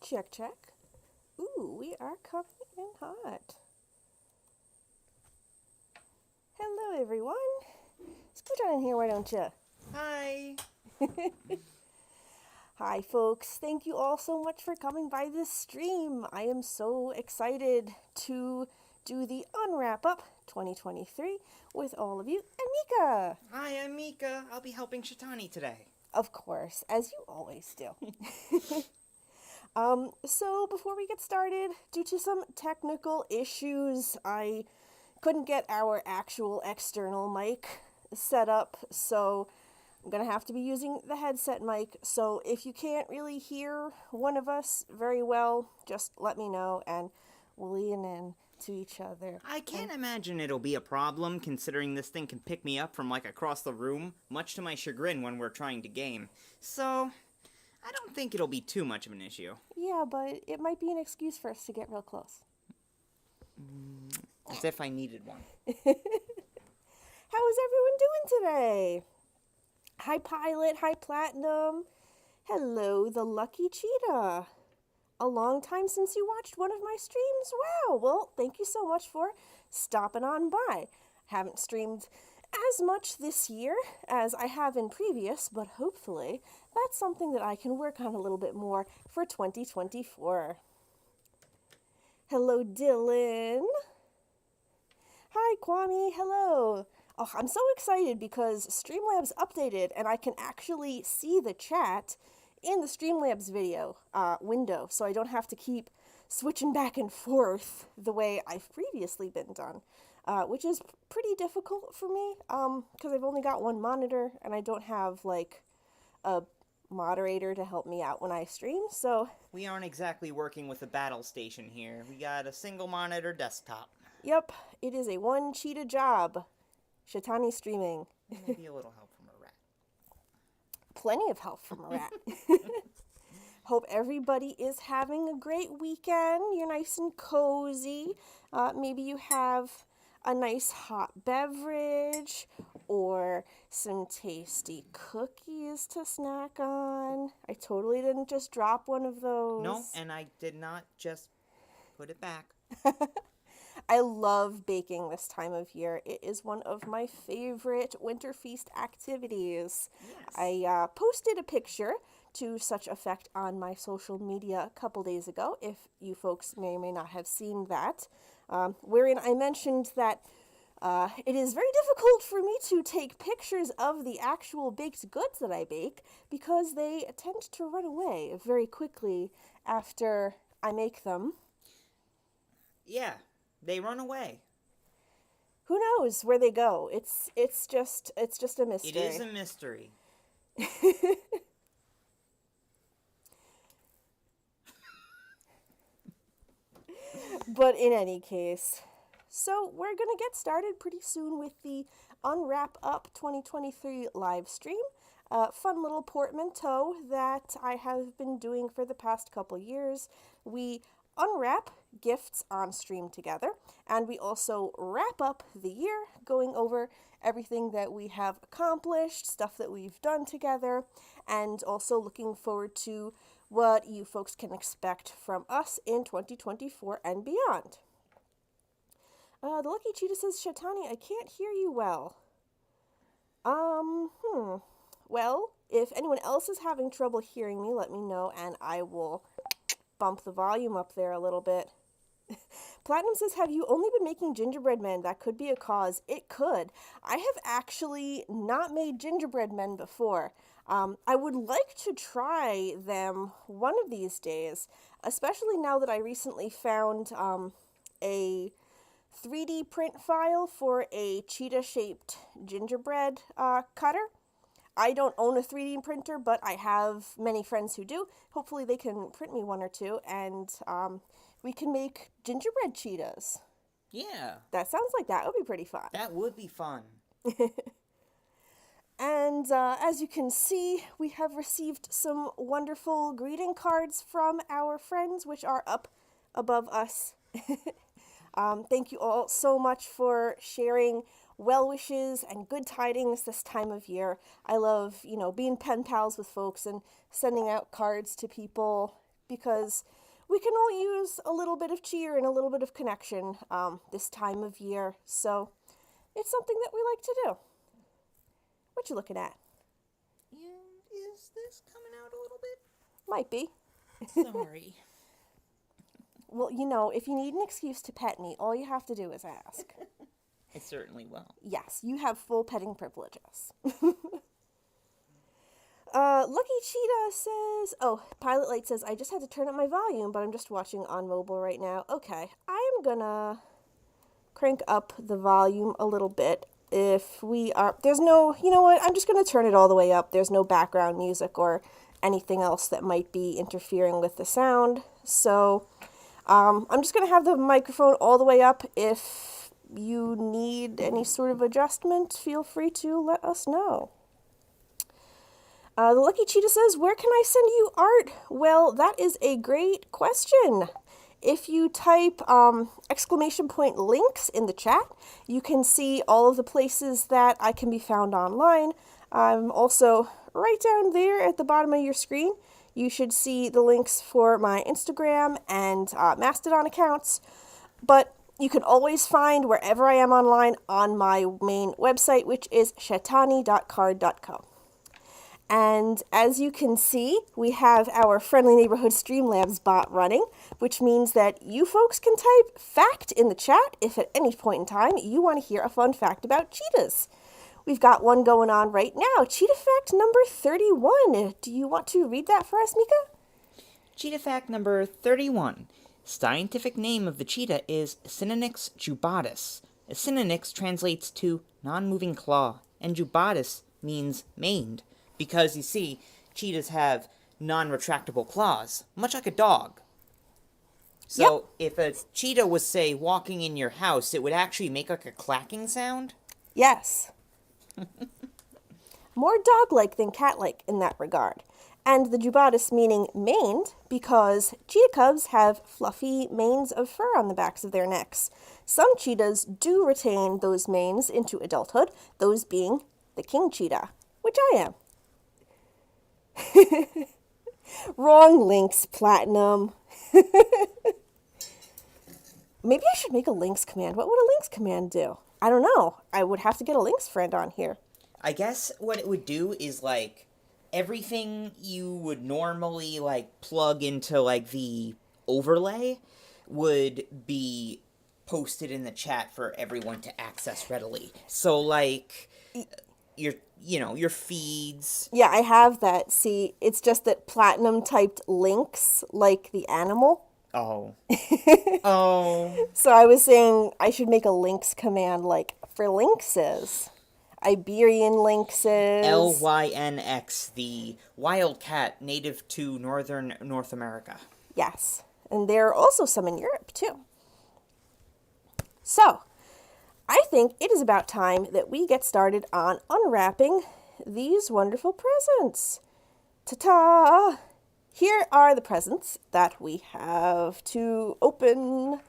Check, check. Ooh, we are coming in hot. Hello, everyone. Scoot on in here, why don't you? Hi. Hi, folks. Thank you all so much for coming by this stream. I am so excited to do the UnWrapUp 2023 with all of you and Mika. Hi, I'm Mika. I'll be helping Shetani today. Of course, as you always do. So before we get started, due to some technical issues, I couldn't get our actual external mic set up, so I'm gonna have to be using the headset mic. So if you can't really hear one of us very well, just let me know and we'll lean in to each other. I can't imagine it'll be a problem, considering this thing can pick me up from like across the room, much to my chagrin when we're trying to game. So, I don't think it'll be too much of an issue. Yeah, but it might be an excuse for us to get real close. As if I needed one. How is everyone doing today? Hi, Pilot. Hi, Platinum. Hello, the Lucky Cheetah. A long time since you watched one of my streams? Wow, well, thank you so much for stopping on by. Haven't streamed as much this year as I have in previous, but hopefully that's something that I can work on a little bit more for 2024. Hello, Dylan. Hi, Kwame. Hello. Oh, I'm so excited because Streamlabs updated and I can actually see the chat in the Streamlabs video window, so I don't have to keep switching back and forth the way I've previously been done, which is pretty difficult for me because I've only got one monitor and I don't have like a moderator to help me out when I stream, so... We aren't exactly working with a battle station here. We got a single monitor desktop. Yep, it is a one cheetah job. Shetani streaming. Maybe a little help from a rat. Plenty of help from a rat. Hope everybody is having a great weekend. You're nice and cozy. Maybe you have a nice hot beverage or some tasty cookies to snack on. I totally didn't just drop one of those. No, and I did not just put it back. I love baking this time of year. It is one of my favorite winter feast activities. Yes. I posted a picture to such effect on my social media a couple days ago, if you folks may or may not have seen that, wherein I mentioned that it is very difficult for me to take pictures of the actual baked goods that I bake because they tend to run away very quickly after I make them. Yeah, they run away. Who knows where they go? It's just a mystery. It is a mystery. But in any case, so we're going to get started pretty soon with the UnWrapUp 2023 live stream. Fun little portmanteau that I have been doing for the past couple years. We unwrap gifts on stream together, and we also wrap up the year, going over everything that we have accomplished, stuff that we've done together, and also looking forward to what you folks can expect from us in 2024 and beyond. The Lucky Cheetah says, Shetani, I can't hear you well. Well, if anyone else is having trouble hearing me, let me know, and I will bump the volume up there a little bit. Platinum says, have you only been making gingerbread men? That could be a cause. It could. I have actually not made gingerbread men before. I would like to try them one of these days, especially now that I recently found a 3D print file for a cheetah-shaped gingerbread cutter. I don't own a 3D printer, but I have many friends who do. Hopefully they can print me one or two, and we can make gingerbread cheetahs. Yeah. That sounds like that would be pretty fun. That would be fun. And as you can see, we have received some wonderful greeting cards from our friends, which are up above us. Thank you all so much for sharing well wishes and good tidings this time of year. I love, being pen pals with folks and sending out cards to people. because we can all use a little bit of cheer and a little bit of connection this time of year. So it's something that we like to do. What you looking at? Yeah, is this coming out a little bit? Might be. Sorry. Well, you know, if you need an excuse to pet me, all you have to do is ask. I certainly will. Yes, you have full petting privileges. Lucky Cheetah says, oh, Pilot Light says, I just had to turn up my volume, but I'm just watching on mobile right now. Okay, I am gonna crank up the volume a little bit. If we are, there's no, you know what, I'm just gonna turn it all the way up. There's no background music or anything else that might be interfering with the sound. So, I'm just gonna have the microphone all the way up. If you need any sort of adjustment, feel free to let us know. The Lucky Cheetah says, where can I send you art? Well, that is a great question. If you type exclamation point links in the chat, you can see all of the places that I can be found online. I'm also right down there at the bottom of your screen. You should see the links for my Instagram and Mastodon accounts. But you can always find wherever I am online on my main website, which is shetani.card.co. And as you can see, we have our Friendly Neighborhood Streamlabs bot running, which means that you folks can type fact in the chat if at any point in time you want to hear a fun fact about cheetahs. We've got one going on right now. Cheetah fact number 31. Do you want to read that for us, Mika? Cheetah fact number 31. Scientific name of the cheetah is Synonyx jubatus. Synonyx translates to non-moving claw, and jubatus means maned. Because, you see, cheetahs have non-retractable claws, much like a dog. So, if a cheetah was, say, walking in your house, it would actually make like a clacking sound? Yes. More dog-like than cat-like in that regard. And the jubatus meaning maned because cheetah cubs have fluffy manes of fur on the backs of their necks. Some cheetahs do retain those manes into adulthood, those being the king cheetah, which I am. Wrong links, Platinum. Maybe I should make a links command. What would a links command do? I don't know. I would have to get a links friend on here. I guess what it would do is, like, everything you would normally, like, plug into, like, the overlay would be posted in the chat for everyone to access readily. So, like, your feeds. Yeah, I have that. See, it's just that Platinum typed links like the animal. Oh. Oh. So I was saying I should make a links command like for lynxes. Iberian lynxes. LYNX, the wildcat native to northern North America. Yes. And there are also some in Europe too. So, I think it is about time that we get started on unwrapping these wonderful presents. Ta-ta! Here are the presents that we have to open.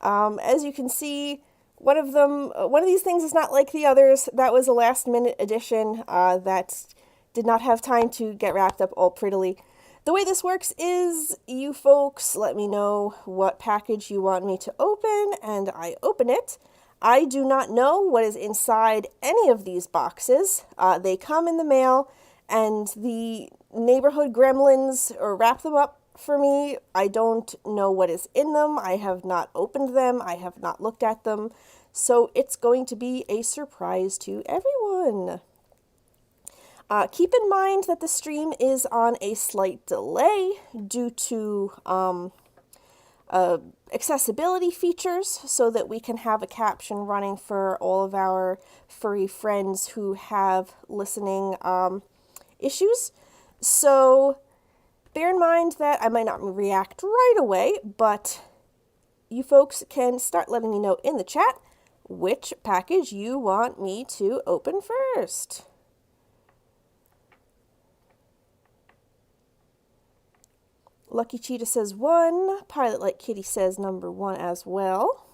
As you can see, one of these things is not like the others. That was a last-minute addition that did not have time to get wrapped up all prettily. The way this works is you folks let me know what package you want me to open, and I open it. I do not know what is inside any of these boxes. They come in the mail, and the neighborhood gremlins wrap them up for me. I don't know what is in them. I have not opened them. I have not looked at them. So it's going to be a surprise to everyone. Keep in mind that the stream is on a slight delay due to accessibility features so that we can have a caption running for all of our furry friends who have listening issues. So bear in mind that I might not react right away, but you folks can start letting me know in the chat which package you want me to open first. Lucky Cheetah says 1. Pilot Like Kitty says number 1 as well.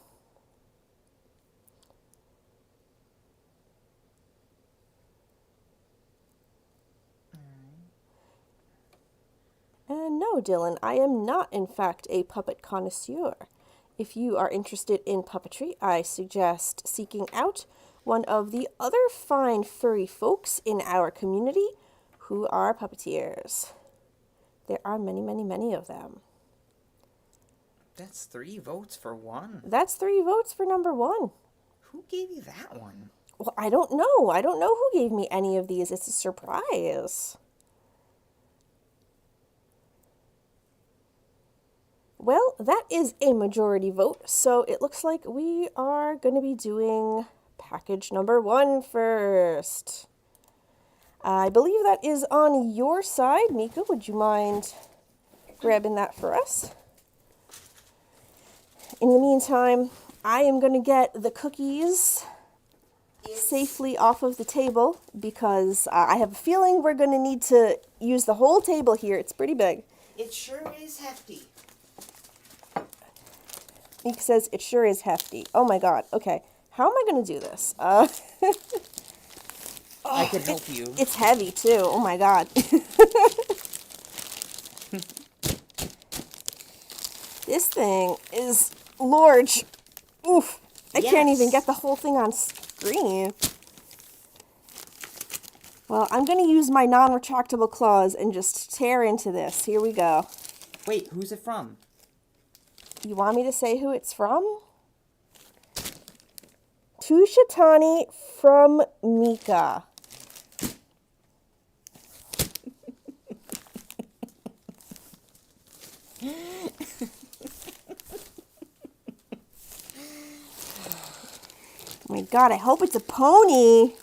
And no, Dylan, I am not, in fact, a puppet connoisseur. If you are interested in puppetry, I suggest seeking out one of the other fine furry folks in our community who are puppeteers. There are many, many, many of them. That's 3 votes for one. That's 3 votes for number 1. Who gave you that one? Well, I don't know. I don't know who gave me any of these. It's a surprise. Well, that is a majority vote, so it looks like we are going to be doing package number 1 first. I believe that is on your side. Mika, would you mind grabbing that for us? In the meantime, I am going to get the cookies safely off of the table because I have a feeling we're going to need to use the whole table here. It's pretty big. It sure is hefty. Mika says it sure is hefty. Oh my god. Okay. How am I going to do this? I could help you. It's heavy too. Oh my god. This thing is large. Oof. I can't even get the whole thing on screen. Well, I'm going to use my non-retractable claws and just tear into this. Here we go. Wait, who's it from? You want me to say who it's from? To Shetani from Mika. Oh my god, I hope it's a pony.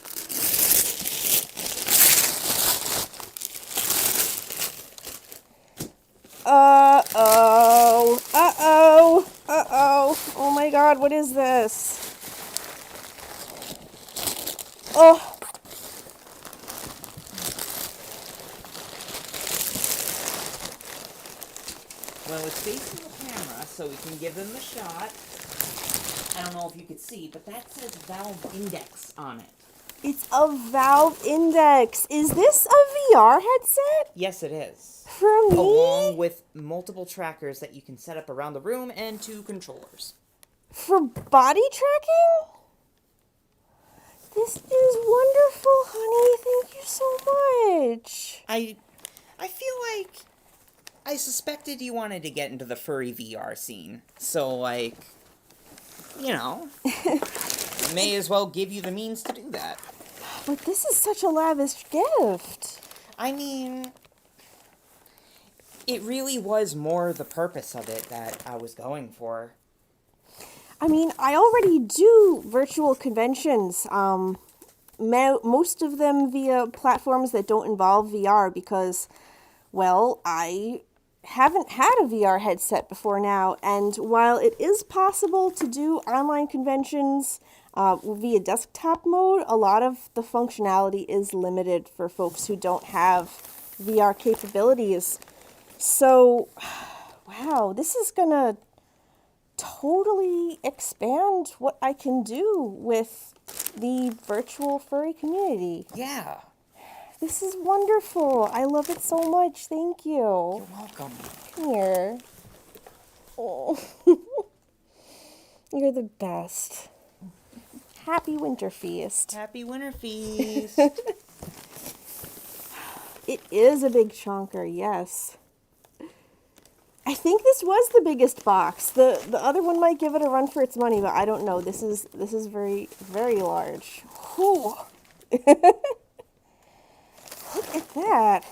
Uh-oh. Uh-oh. Uh-oh. Oh my god, what is this? Oh. Well, it's facing the camera, so we can give them a shot. I don't know if you could see, but that says Valve Index on it. It's a Valve Index. Is this a VR headset? Yes, it is. For me? Along with multiple trackers that you can set up around the room and 2 controllers. For body tracking? This is wonderful, honey. Thank you so much. I feel like I suspected you wanted to get into the furry VR scene. So, like, you know, may as well give you the means to do that. But this is such a lavish gift. I mean, it really was more the purpose of it that I was going for. I mean, I already do virtual conventions, most of them via platforms that don't involve VR because, well, I haven't had a VR headset before now, and while it is possible to do online conventions via desktop mode, a lot of the functionality is limited for folks who don't have VR capabilities. So, wow, this is gonna totally expand what I can do with the virtual furry community. Yeah. This is wonderful. I love it so much. Thank you. You're welcome. Come here. Oh. You're the best. Happy Winter Feast. Happy Winter Feast. It is a big chunker, yes. I think this was the biggest box. The other one might give it a run for its money, but I don't know. This is very, very large. Whew. Look at that.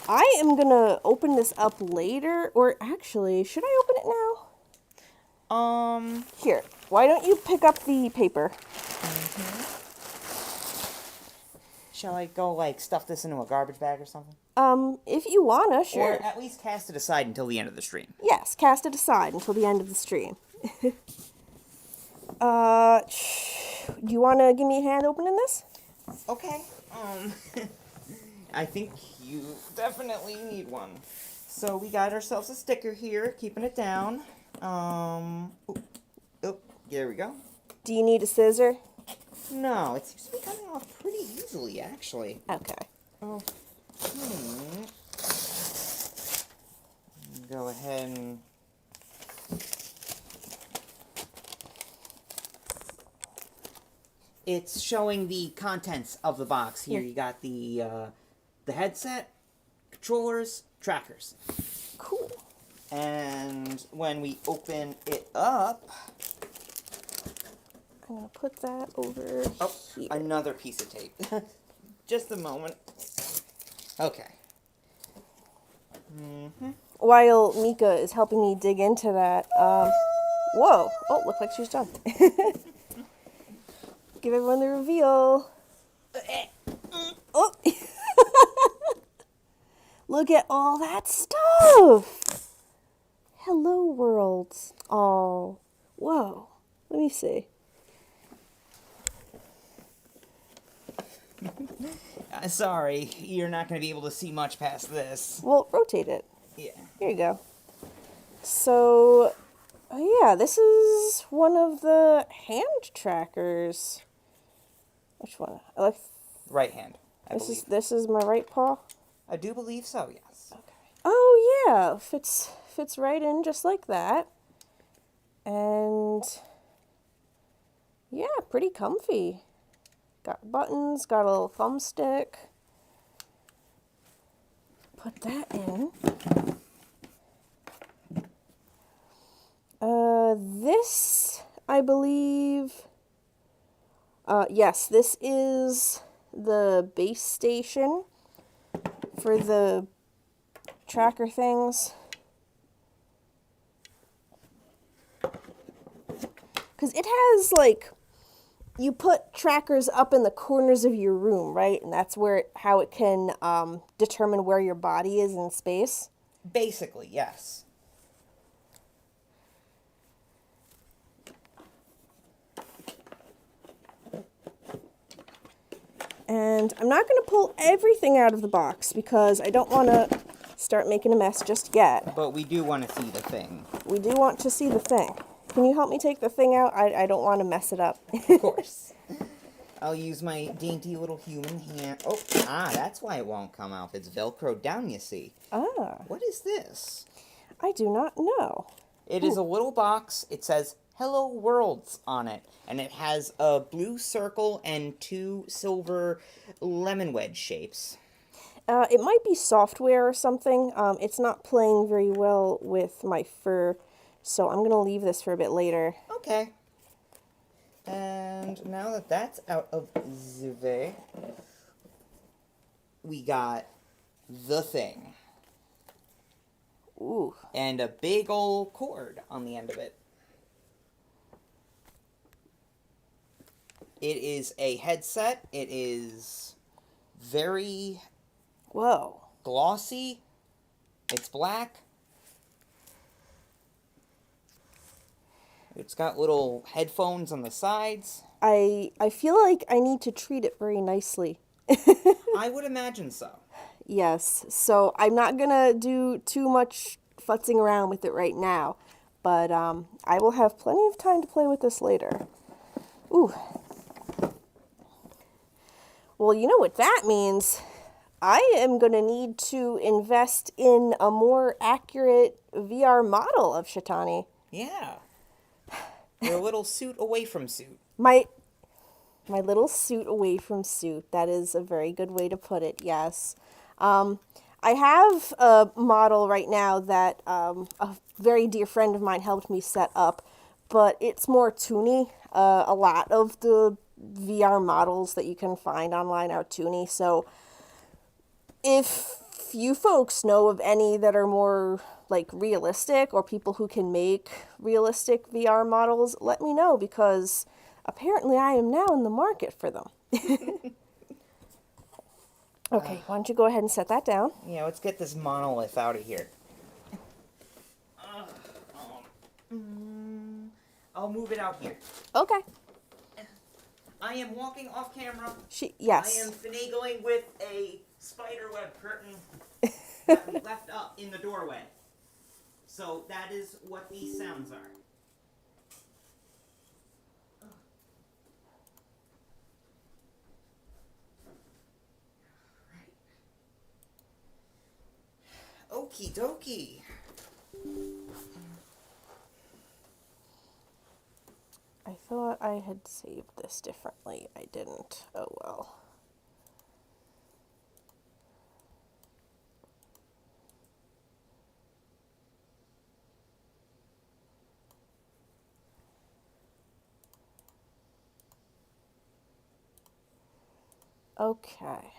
I am gonna open this up later, or actually, should I open it now? Here, why don't you pick up the paper? Shall I go, like, stuff this into a garbage bag or something? If you wanna, sure. Or at least cast it aside until the end of the stream. Yes, cast it aside until the end of the stream. Do you wanna give me a hand opening this? Okay. I think you definitely need one. So we got ourselves a sticker here, keeping it down. Oh, there we go. Do you need a scissor? No, it seems to be coming off pretty easily, actually. Okay. Oh. go ahead and... It's showing the contents of the box. Here you got the headset, controllers, trackers. Cool. And when we open it up... I'm going to put that over here. Another piece of tape. Just a moment. Okay. While Mika is helping me dig into that, whoa. Oh, looks like she's done. Give everyone the reveal. Oh. Look at all that stuff. Hello, worlds. Oh, whoa. Let me see. Sorry, you're not going to be able to see much past this. Well, rotate it. Yeah. Here you go. So, yeah, this is one of the hand trackers. Which one? I like Right hand, I believe. this is my right paw. I do believe so, yes. Okay. Oh yeah, fits right in just like that. And yeah, pretty comfy. Got buttons, got a little thumbstick. Put that in. This, I believe, yes, this is the base station for the tracker things. Because it has, like, you put trackers up in the corners of your room, right? And that's where how it can determine where your body is in space. Basically, yes. And I'm not going to pull everything out of the box because I don't want to start making a mess just yet. But we do want to see the thing. We do want to see the thing. Can you help me take the thing out? I don't want to mess it up. Of course. I'll use my dainty little human hand. Oh, that's why it won't come out. It's Velcroed down, you see. Ah. What is this? I do not know. It is a little box. It says Hello Worlds on it. And it has a blue circle and 2 silver lemon wedge shapes. It might be software or something. It's not playing very well with my fur, so I'm going to leave this for a bit later. Okay. And now that that's out of the way, we got the thing. Ooh. And a big old cord on the end of it. It is a headset. It is very Whoa. glossy. It's black. It's got little headphones on the sides. I feel like I need to treat it very nicely. I would imagine so. Yes, so I'm not going to do too much futzing around with it right now, but I will have plenty of time to play with this later. Ooh. Well, you know what that means. I am going to need to invest in a more accurate VR model of Shetani. Yeah. You're a little suit away from suit. My little suit away from suit. That is a very good way to put it, yes. I have a model right now that a very dear friend of mine helped me set up, but it's more toony. A lot of the VR models that you can find online are toony, so if you folks know of any that are more like realistic or people who can make realistic VR models, let me know because apparently I am now in the market for them. Okay, why don't you go ahead and set that down? Yeah, let's get this monolith out of here. I'll move it out here. Okay. I am walking off camera. Yes. I am finagling with a spiderweb curtain that we left up in the doorway. So that is what these sounds are. Okie dokie. I thought I had saved this differently. I didn't. Oh well. Okay.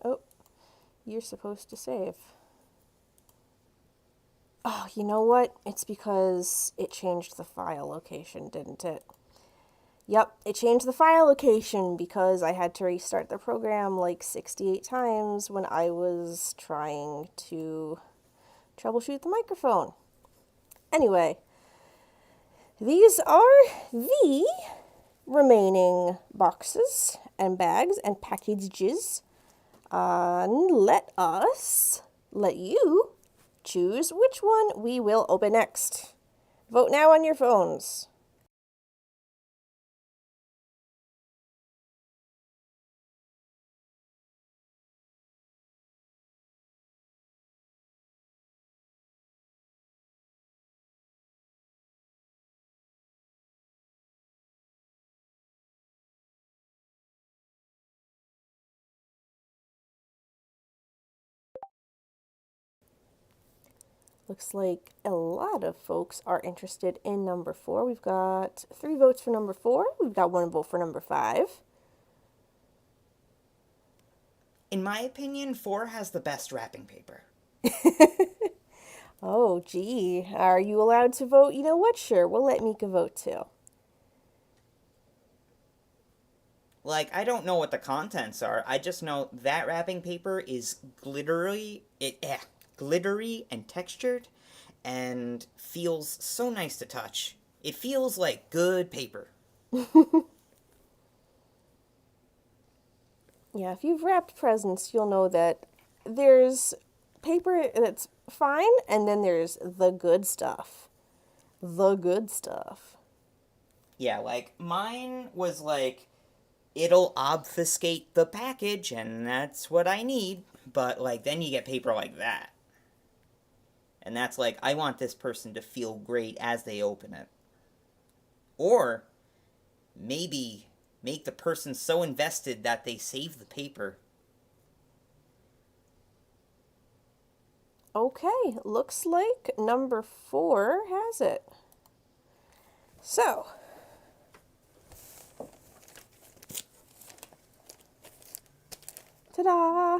Oh, you're supposed to save. Oh, you know what? It's because it changed the file location, didn't it? Yep, it changed the file location because I had to restart the program like 68 times when I was trying to troubleshoot the microphone. Anyway, these are the remaining boxes and bags and packages. Let you choose which one we will open next. Vote now on your phones. Looks like a lot of folks are interested in number 4. We've got 3 votes for number 4. We've got 1 vote for number 5. In my opinion, 4 has the best wrapping paper. Oh, gee. Are you allowed to vote? You know what? Sure, we'll let Mika vote too. Like, I don't know what the contents are. I just know that wrapping paper is glittery and textured and feels so nice to touch. It feels like good paper. Yeah, if you've wrapped presents, you'll know that there's paper that's fine, and then there's the good stuff. The good stuff. Yeah, like, mine was like, it'll obfuscate the package, and that's what I need. But, like, then you get paper like that. And that's like, I want this person to feel great as they open it. Or, maybe make the person so invested that they save the paper. Okay, looks like number 4 has it. So, ta-da!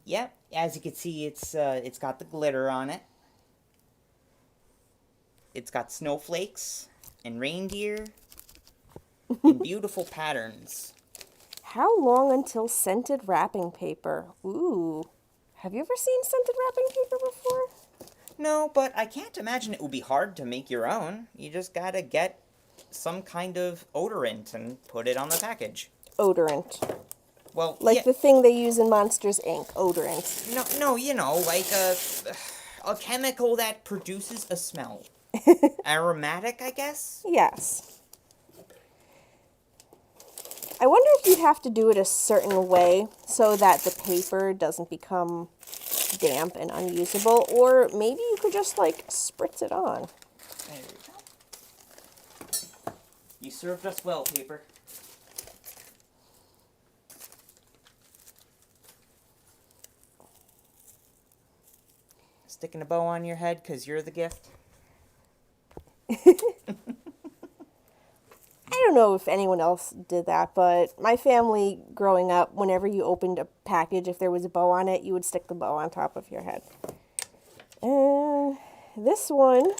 Yep, as you can see, it's got the glitter on it. It's got snowflakes and reindeer and beautiful patterns. How long until scented wrapping paper? Ooh. Have you ever seen scented wrapping paper before? No, but I can't imagine it would be hard to make your own. You just gotta get some kind of odorant and put it on the package. Odorant. Well, Like yeah, the thing they use in Monsters, Inc. Odorant. no, you know, like a chemical that produces a smell. Aromatic, I guess? Yes. I wonder if you'd have to do it a certain way so that the paper doesn't become damp and unusable, or maybe you could just like spritz it on. There we go. You served us well, paper. Sticking a bow on your head because you're the gift? I don't know if anyone else did that, but my family growing up, whenever you opened a package, if there was a bow on it, you would stick the bow on top of your head. And this one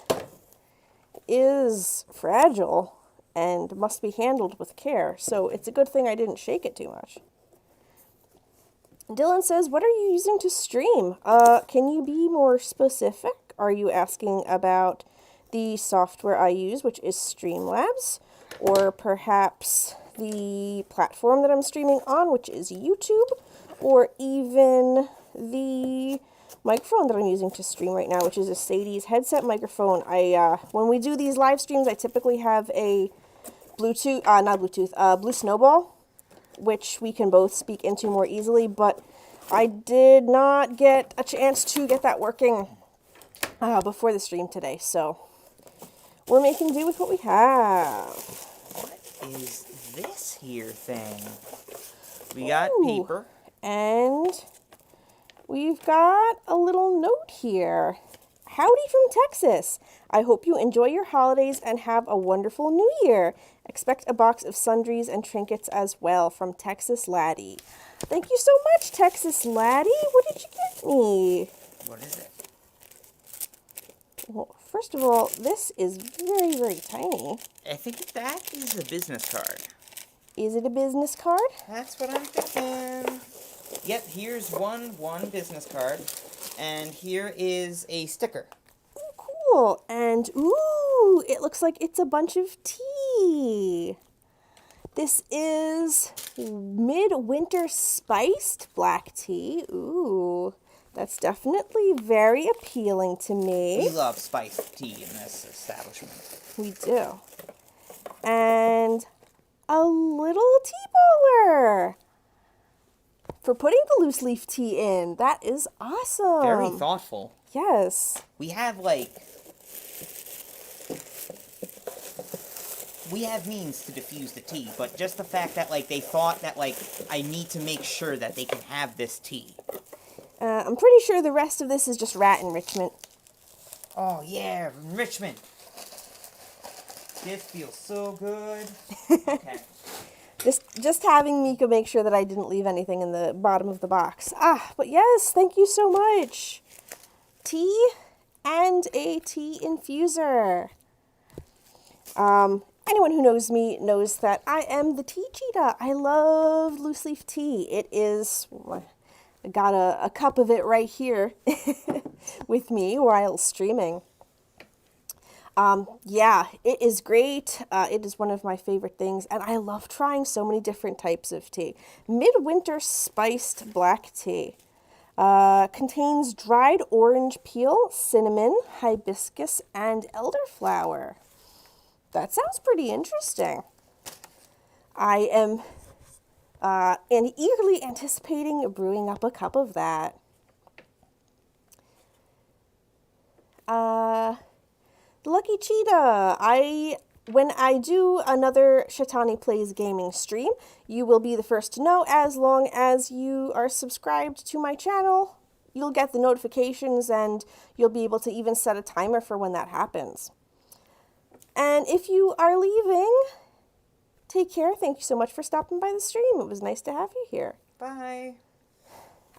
is fragile and must be handled with care, so it's a good thing I didn't shake it too much. Dylan says, what are you using to stream? Can you be more specific? Are you asking about the software I use, which is Streamlabs? Or perhaps the platform that I'm streaming on, which is YouTube? Or even the microphone that I'm using to stream right now, which is a Sadie's headset microphone. When we do these live streams, I typically have a Blue Snowball which we can both speak into more easily, but I did not get a chance to get that working before the stream today, so we're making do with what we have. What is this here thing? We got paper. And we've got a little note here. Howdy from Texas. I hope you enjoy your holidays and have a wonderful new year. Expect a box of sundries and trinkets as well from Texas Laddie. Thank you so much, Texas Laddie. What did you get me? What is it? Well, first of all, this is very, very tiny. I think that is a business card. Is it a business card? That's what I'm thinking. Yep, here's one business card. And here is a sticker. Ooh, cool. And, ooh, it looks like it's a bunch of tea. This is midwinter spiced black tea. Ooh, that's definitely very appealing to me. We love spiced tea in this establishment. We do. And a little tea bowler for putting the loose leaf tea in. That is awesome. Very thoughtful. Yes. We have means to diffuse the tea, but just the fact that, they thought that, I need to make sure that they can have this tea. I'm pretty sure the rest of this is just rat enrichment. Oh, yeah, enrichment. This feels so good. Okay. Just having Mika make sure that I didn't leave anything in the bottom of the box. But yes, thank you so much. Tea and a tea infuser. Anyone who knows me knows that I am the tea cheetah. I love loose leaf tea. It is, I got a cup of it right here with me while streaming. Yeah, it is great. It is one of my favorite things, and I love trying so many different types of tea. Midwinter spiced black tea. Contains dried orange peel, cinnamon, hibiscus, and elderflower. That sounds pretty interesting. I am eagerly anticipating brewing up a cup of that. Lucky Cheetah, when I do another Shetani Plays Gaming stream, you will be the first to know. As long as you are subscribed to my channel, you'll get the notifications and you'll be able to even set a timer for when that happens. And if you are leaving, take care. Thank you so much for stopping by the stream. It was nice to have you here. Bye.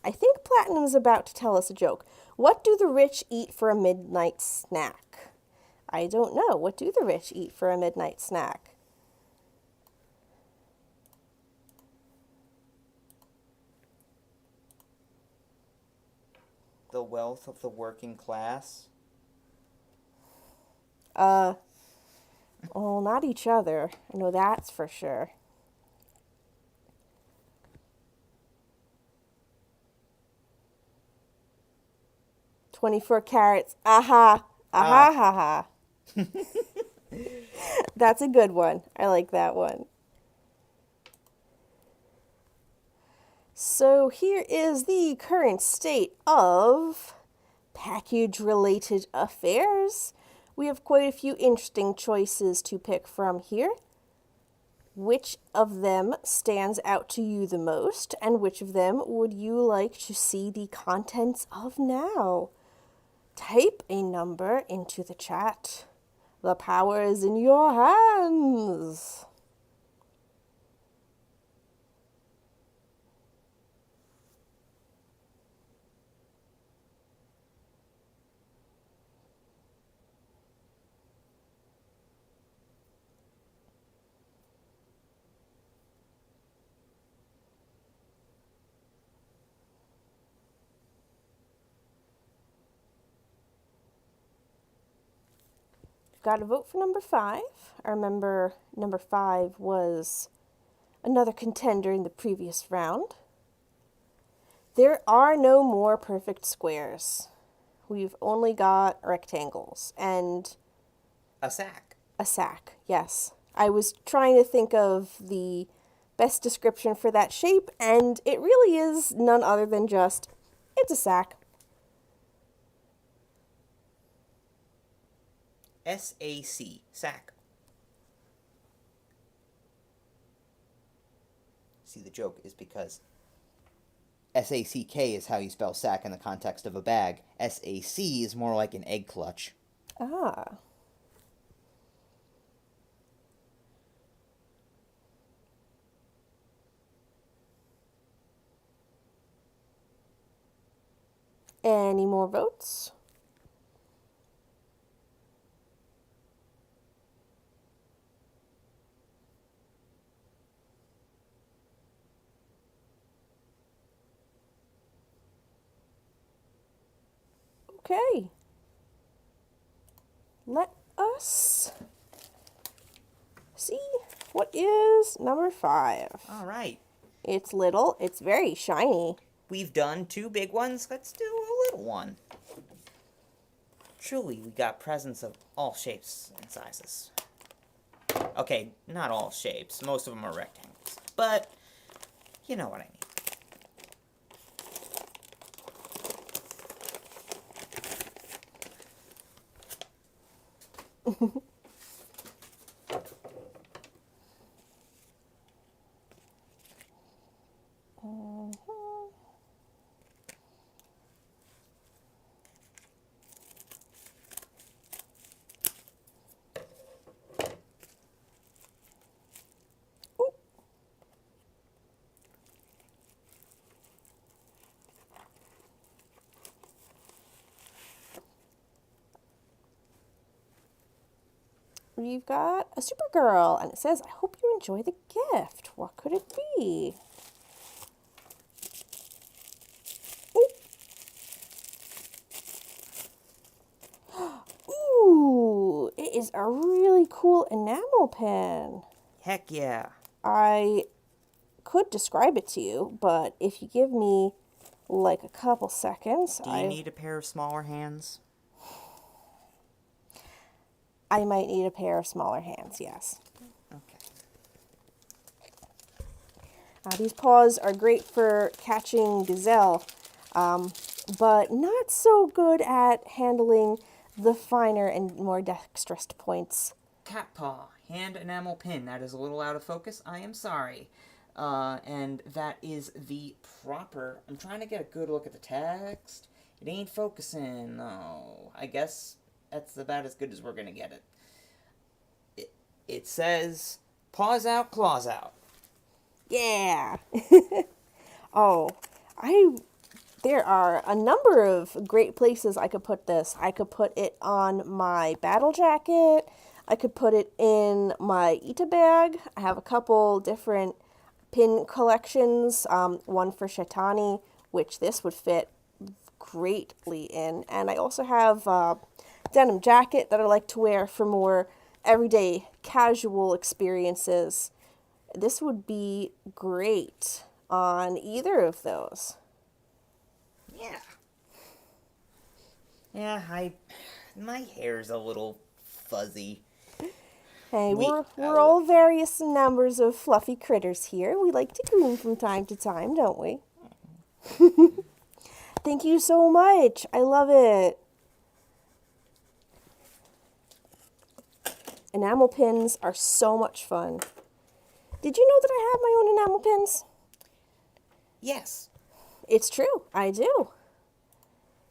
I think Platinum's about to tell us a joke. What do the rich eat for a midnight snack? I don't know. What do the rich eat for a midnight snack? The wealth of the working class. Well, not each other. I know that's for sure. $24 carats. Aha. Aha ha ha. That's a good one. I like that one. So here is the current state of package-related affairs. We have quite a few interesting choices to pick from here. Which of them stands out to you the most, and which of them would you like to see the contents of now? Type a number into the chat. The power is in your hands. Got to vote for number 5. I remember number 5 was another contender in the previous round. There are no more perfect squares. We've only got rectangles and A sack. a sack, yes. I was trying to think of the best description for that shape, and it really is none other than just, it's a sack. S-A-C, sack. See, the joke is because S-A-C-K is how you spell sack in the context of a bag. S-A-C is more like an egg clutch. Ah. Any more votes? Okay. Let us see what is number 5. All right. It's little. It's very shiny. We've done 2 big ones. Let's do a little one. Truly, we got presents of all shapes and sizes. Okay, not all shapes. Most of them are rectangles. But, you know what I mean. We've got a Supergirl, and it says, I hope you enjoy the gift. What could it be? Ooh, it is a really cool enamel pen. Heck yeah. I could describe it to you, but if you give me like a couple seconds, Do you need a pair of smaller hands? I might need a pair of smaller hands, yes. Okay. These paws are great for catching gazelle, but not so good at handling the finer and more dexterous points. Cat paw, hand enamel pin. That is a little out of focus. I am sorry. And that is the proper... I'm trying to get a good look at the text. It ain't focusing. No. I guess that's about as good as we're going to get it. It says, paws out, claws out. Yeah. Oh, there are a number of great places I could put this. I could put it on my battle jacket. I could put it in my Ita bag. I have a couple different pin collections. One for Shetani, which this would fit greatly in. And I also have a denim jacket that I like to wear for more everyday casual experiences. This would be great on either of those. Yeah. Yeah, my hair's a little fuzzy. Hey, we're all various numbers of fluffy critters here. We like to groom from time to time, don't we? Thank you so much. I love it. Enamel pins are so much fun. Did you know that I have my own enamel pins? Yes. It's true. I do.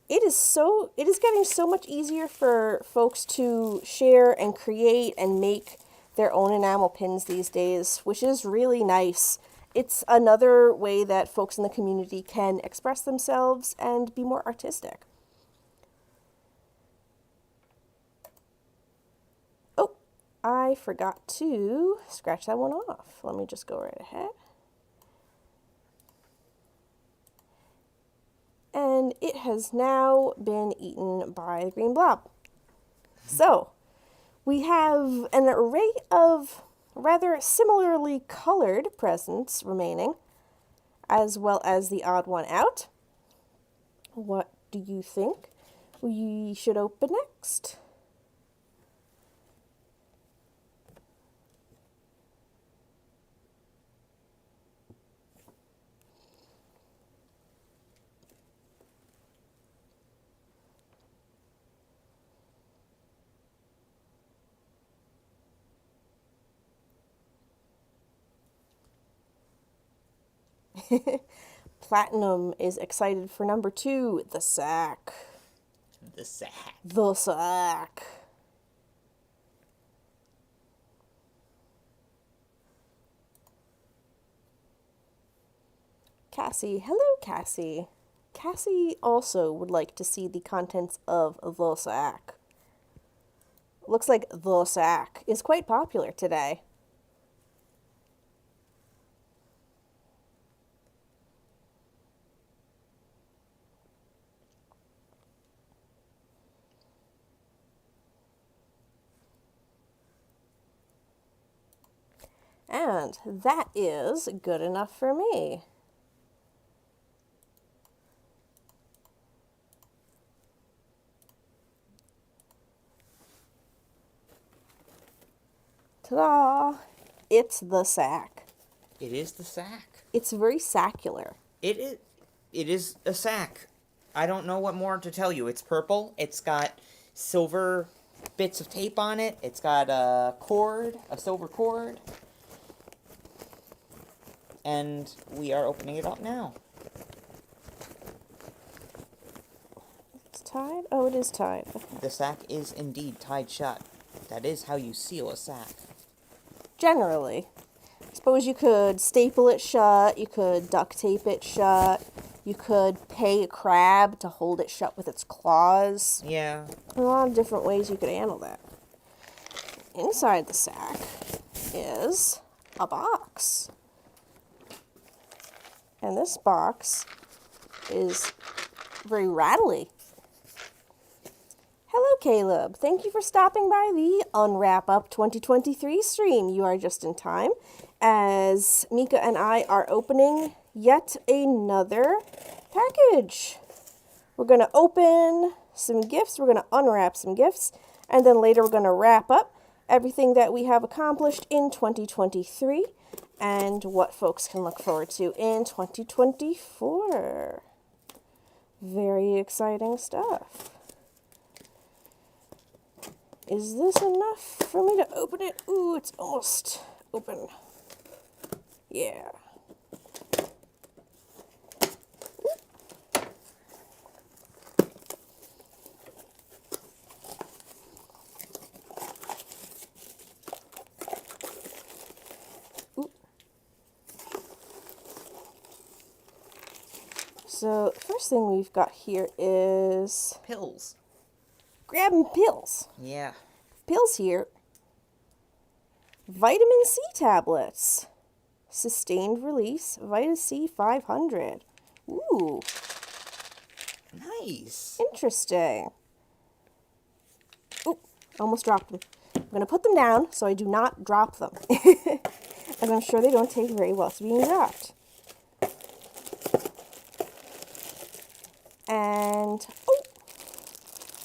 It is getting so much easier for folks to share and create and make their own enamel pins these days, which is really nice. It's another way that folks in the community can express themselves and be more artistic. Oh, I forgot to scratch that one off. Let me just go right ahead. And it has now been eaten by the green blob. So, we have an array of rather similarly colored presents remaining, as well as the odd one out. What do you think we should open next? Platinum is excited for number 2, the sack. The sack. The sack. Cassie. Hello, Cassie. Cassie also would like to see the contents of the sack. Looks like the sack is quite popular today. And that is good enough for me. Ta-da! It's the sack. It is the sack. It's very saccular. It is a sack. I don't know what more to tell you. It's purple. It's got silver bits of tape on it. It's got a cord, a silver cord. And we are opening it up now. It's tied? Oh, it is tied. The sack is indeed tied shut. That is how you seal a sack. Generally. I suppose you could staple it shut, you could duct tape it shut, you could pay a crab to hold it shut with its claws. Yeah. A lot of different ways you could handle that. Inside the sack is a box. And this box is very rattly. Hello, Caleb. Thank you for stopping by the UnWrapUp 2023 stream. You are just in time, as Mika and I are opening yet another package. We're going to open some gifts, we're going to unwrap some gifts, and then later we're going to wrap up everything that we have accomplished in 2023 and what folks can look forward to in 2024. Very exciting stuff. Is this enough for me to open it? Ooh, it's almost open. Yeah. So, first thing we've got here is Pills. grabbing pills. Yeah. Pills here. Vitamin C tablets. Sustained release. Vitamin C 500. Ooh, Nice. interesting. Ooh, almost dropped them. I'm going to put them down so I do not drop them. As I'm sure they don't take very well to being dropped. And, oh,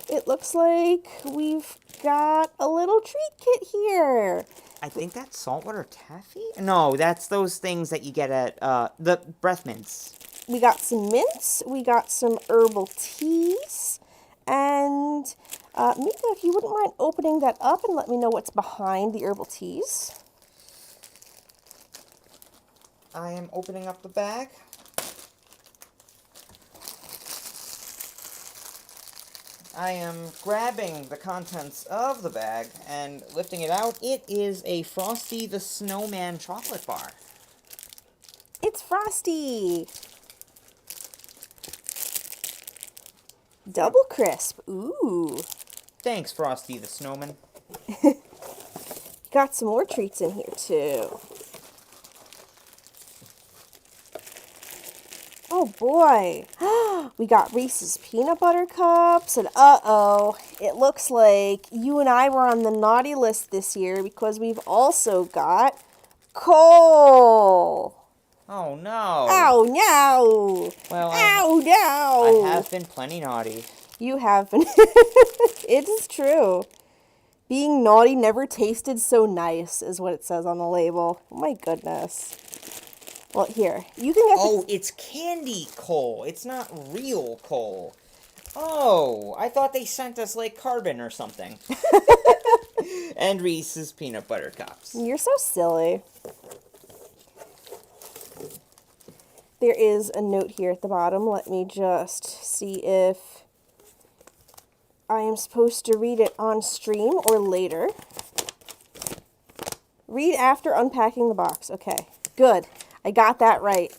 it looks like we've got a little treat kit here. I think that's saltwater taffy? No, that's those things that you get at the breath mints. We got some mints, we got some herbal teas, and Mika, if you wouldn't mind opening that up and let me know what's behind the herbal teas. I am opening up the bag. I am grabbing the contents of the bag and lifting it out. It is a Frosty the Snowman chocolate bar. It's Frosty! Double crisp, ooh. Thanks, Frosty the Snowman. Got some more treats in here too. Oh boy, we got Reese's Peanut Butter Cups, and uh-oh, it looks like you and I were on the naughty list this year because we've also got coal. Oh no. Ow, no. Well, Ow, no. I have been plenty naughty. You have been. It is true. Being naughty never tasted so nice, is what it says on the label. Oh my goodness. Well, here, you can get Oh, it's candy coal. It's not real coal. Oh, I thought they sent us like carbon or something. And Reese's Peanut Butter Cups. You're so silly. there is a note here at the bottom. Let me just see if I am supposed to read it on stream or later. Read after unpacking the box. Okay, good. I got that right.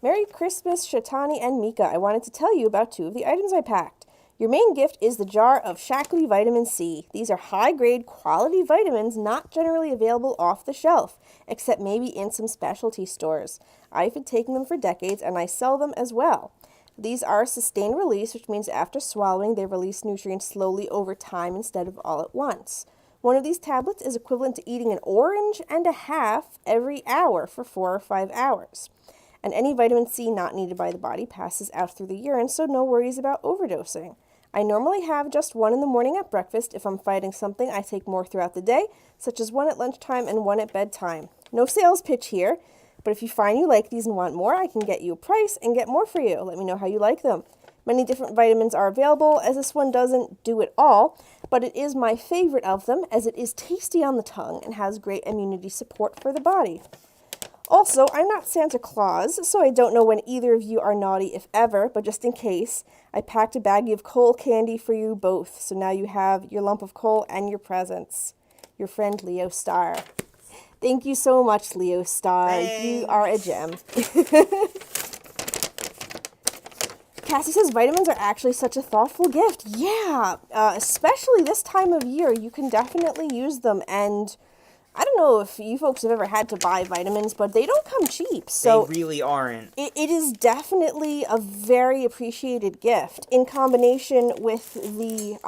Merry Christmas, Shetani and Mika. I wanted to tell you about 2 of the items I packed. Your main gift is the jar of Shaklee Vitamin C. These are high-grade, quality vitamins not generally available off the shelf, except maybe in some specialty stores. I've been taking them for decades, and I sell them as well. These are sustained release, which means after swallowing, they release nutrients slowly over time instead of all at once. One of these tablets is equivalent to eating an orange and a half every hour for 4 or 5 hours. And any vitamin C not needed by the body passes out through the urine, so no worries about overdosing. I normally have just 1 in the morning at breakfast. If I'm fighting something, I take more throughout the day, such as 1 at lunchtime and 1 at bedtime. No sales pitch here, but if you find you like these and want more, I can get you a price and get more for you. Let me know how you like them. Many different vitamins are available, as this one doesn't do it all, but it is my favorite of them, as it is tasty on the tongue and has great immunity support for the body. Also, I'm not Santa Claus, so I don't know when either of you are naughty, if ever, but just in case, I packed a baggie of coal candy for you both, so now you have your lump of coal and your presents. Your friend, Leo Star. Thank you so much, Leo Star. Thanks. You are a gem. Cassie says vitamins are actually such a thoughtful gift. Yeah, especially this time of year, you can definitely use them, and I don't know if you folks have ever had to buy vitamins, but they don't come cheap. So They really aren't. it is definitely a very appreciated gift in combination with the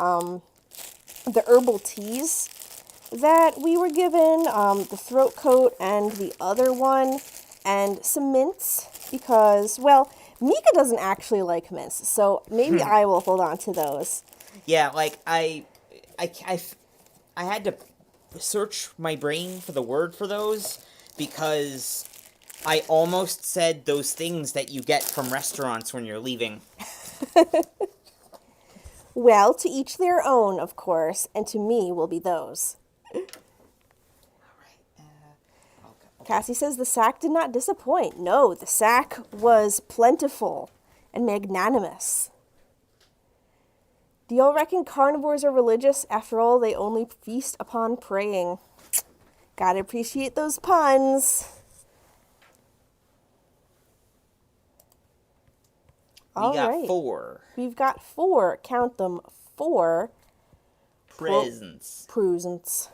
herbal teas that we were given, the throat coat and the other one, and some mints because, well, Mika doesn't actually like mints, so maybe I will hold on to those. Yeah, like, I had to search my brain for the word for those because I almost said those things that you get from restaurants when you're leaving. Well, to each their own, of course, and to me will be those. Cassie says the sack did not disappoint. No, the sack was plentiful and magnanimous. Do y'all reckon carnivores are religious? After all, they only feast upon praying. Gotta appreciate those puns. We got 4. We've got 4. Count them. 4 Presents. presents.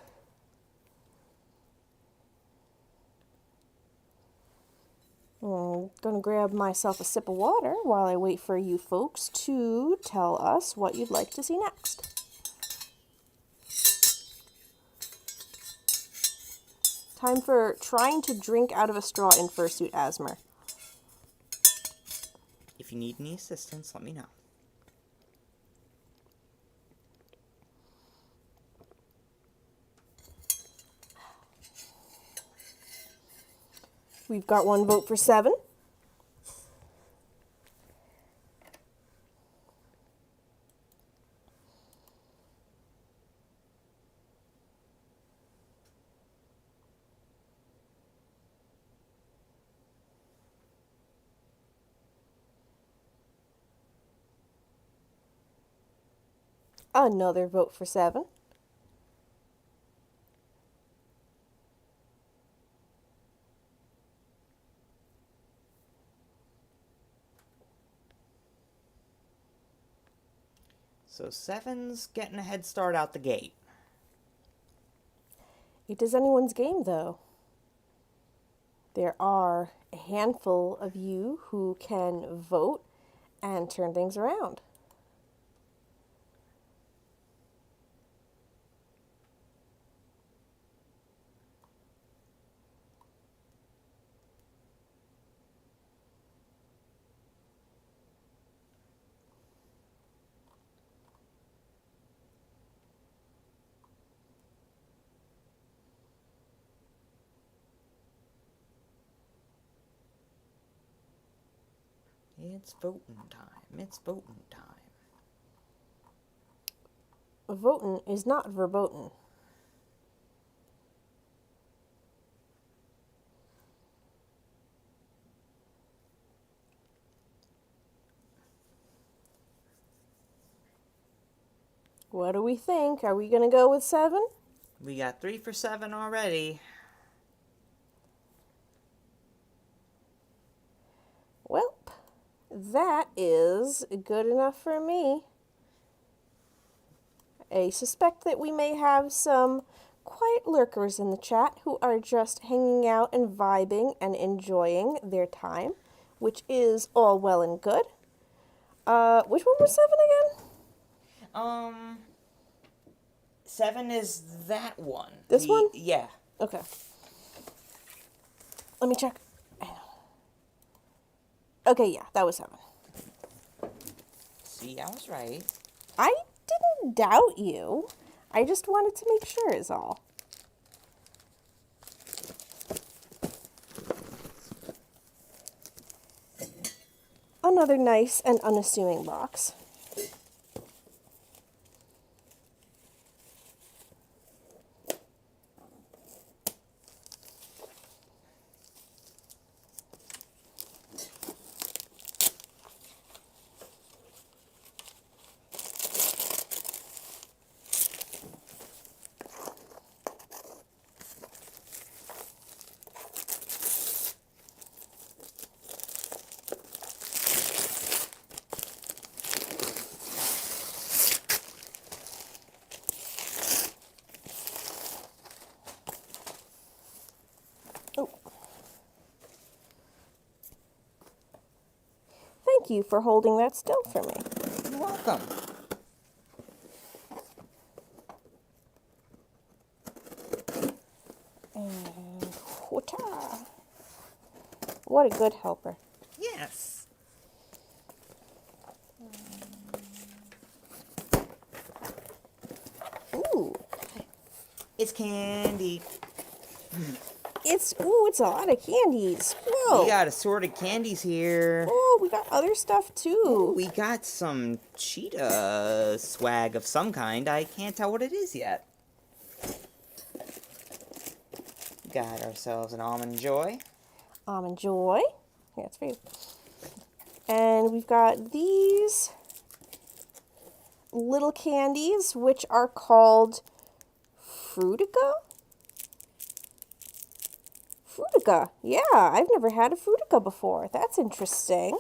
I'm gonna grab myself a sip of water while I wait for you folks to tell us what you'd like to see next. Time for trying to drink out of a straw in Fursuit asthma. If you need any assistance, let me know. We've got 1 vote for 7. Another vote for 7. So 7's getting a head start out the gate. It is anyone's game, though. There are a handful of you who can vote and turn things around. It's voting time. It's voting time. Votin' is not verboten. What do we think? Are we going to go with 7? We got 3 for 7 already. Well, that is good enough for me. I suspect that we may have some quiet lurkers in the chat who are just hanging out and vibing and enjoying their time, which is all well and good. Which one was 7 again? 7 is that one. This one? Yeah. Okay. Let me check. Okay, yeah, that was 7. See, I was right. I didn't doubt you. I just wanted to make sure is all. Another nice and unassuming box. Thank you for holding that still for me. You're welcome. And whoota. What a good helper. Yes. Ooh. It's candy. It's a lot of candies. Whoa. We got assorted candies here. Oh, we got other stuff too. We got some cheetah swag of some kind. I can't tell what it is yet. Got ourselves an Almond Joy. Almond Joy. Yeah, it's for you. And we've got these little candies, which are called Fruitica. Fruitica. Yeah, I've never had a Fruitica before. That's interesting.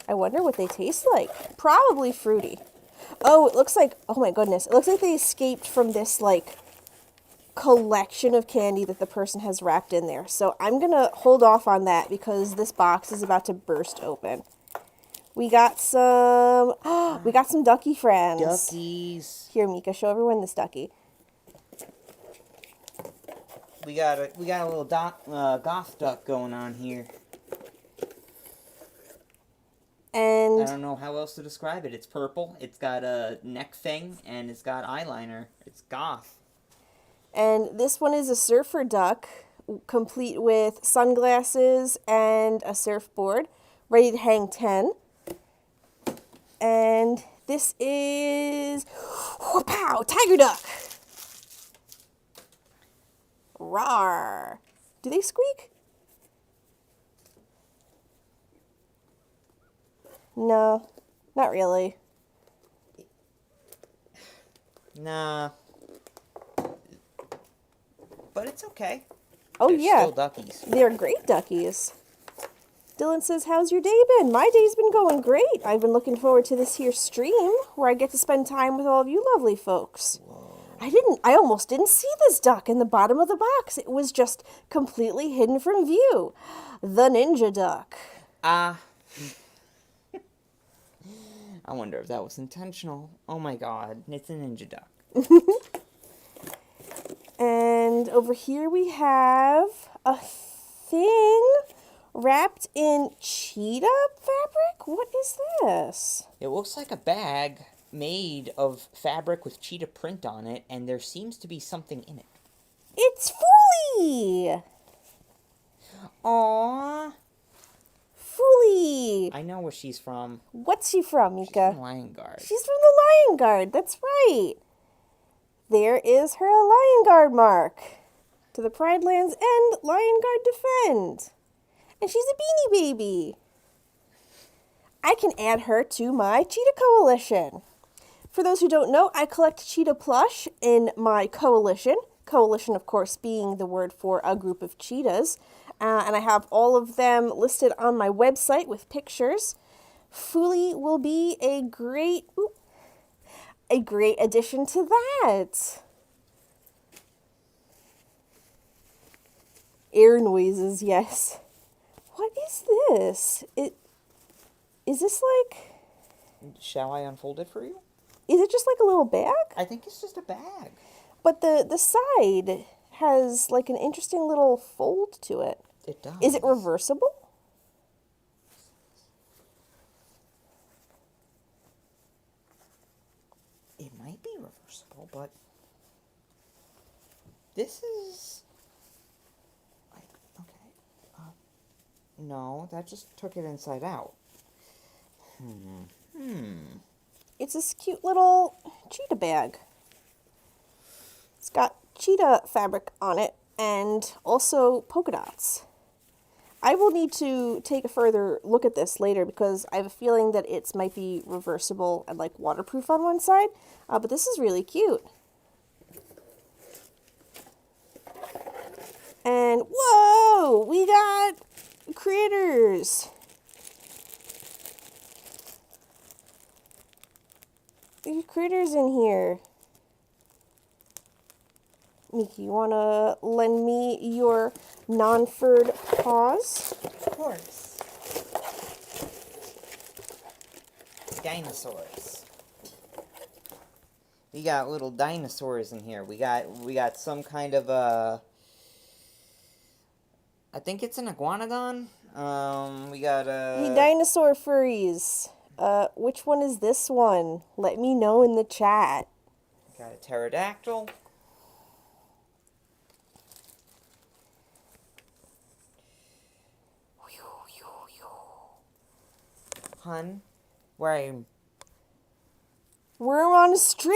I wonder what they taste like. Probably fruity. Oh, it looks like, oh my goodness, it looks like they escaped from this, like, collection of candy that the person has wrapped in there. So I'm going to hold off on that because this box is about to burst open. We got some ducky friends. Duckies. Here, Mika, show everyone this ducky. We got a little goth duck going on here. And I don't know how else to describe it. It's purple. It's got a neck thing and it's got eyeliner. It's goth. And this one is a surfer duck, complete with sunglasses and a surfboard, ready to hang 10. And this is, whoop-pow, tiger duck. Rawr. Do they squeak? No, not really. Nah. But it's okay. Oh, They're yeah. still duckies. They're great duckies. Dylan says, how's your day been? My day's been going great. I've been looking forward to this here stream where I get to spend time with all of you lovely folks. Whoa. I almost didn't see this duck in the bottom of the box. It was just completely hidden from view. The ninja duck. I wonder if that was intentional. Oh my god, it's a ninja duck. And over here we have a thing wrapped in cheetah fabric? What is this? It looks like a bag made of fabric with cheetah print on it, and there seems to be something in it. It's Foolie! Aww. Foolie! I know where she's from. What's she from, Mika? She's from Lion Guard. She's from the Lion Guard, that's right. There is her Lion Guard mark. To the Pride Lands end, Lion Guard defend. And she's a Beanie Baby. I can add her to my Cheetah Coalition. For those who don't know, I collect cheetah plush in my coalition. Coalition, of course, being the word for a group of cheetahs. And I have all of them listed on my website with pictures. Fooly will be a great addition to that. Air noises, yes. What is this? Is this like... Shall I unfold it for you? Is it just like a little bag? I think it's just a bag. But the side has like an interesting little fold to it. It does. Is it reversible? It might be reversible, but this is... Okay. No, that just took it inside out. It's this cute little cheetah bag. It's got cheetah fabric on it and also polka dots. I will need to take a further look at this later because I have a feeling that it might be reversible and like waterproof on one side. But this is really cute. And whoa, we got critters. There's critters in here. Miki, you want to lend me your non-furred paws? Of course. Dinosaurs. We got little dinosaurs in here. We got some kind of I think it's an iguanodon. We got Hey, dinosaur furries. Which one is this one? Let me know in the chat. Got a pterodactyl. Hun, we're on a string!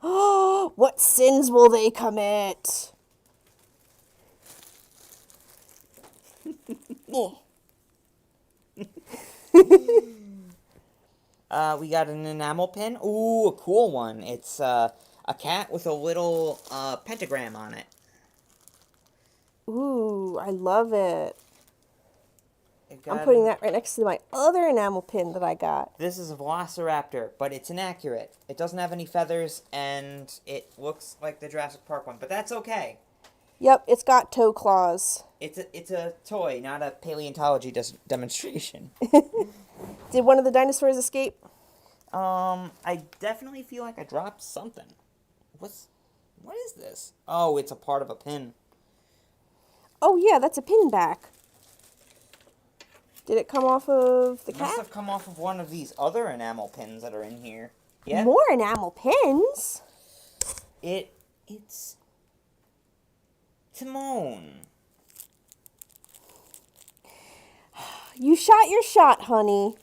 What sins will they commit? We got an enamel pin. Ooh, a cool one. It's a cat with a little pentagram on it. Ooh, I love it. I'm putting that right next to my other enamel pin that I got. This is a velociraptor, but it's inaccurate. It doesn't have any feathers, and it looks like the Jurassic Park one, but that's okay. Yep, it's got toe claws. It's a toy, not a paleontology demonstration. Did one of the dinosaurs escape? I definitely feel like I dropped something. What is this? Oh, it's a part of a pin. Oh yeah, that's a pin back. Did it come off of the It cat? must have come off of one of these other enamel pins that are in here. Yeah. More enamel pins? It's Timon. You shot your shot, honey.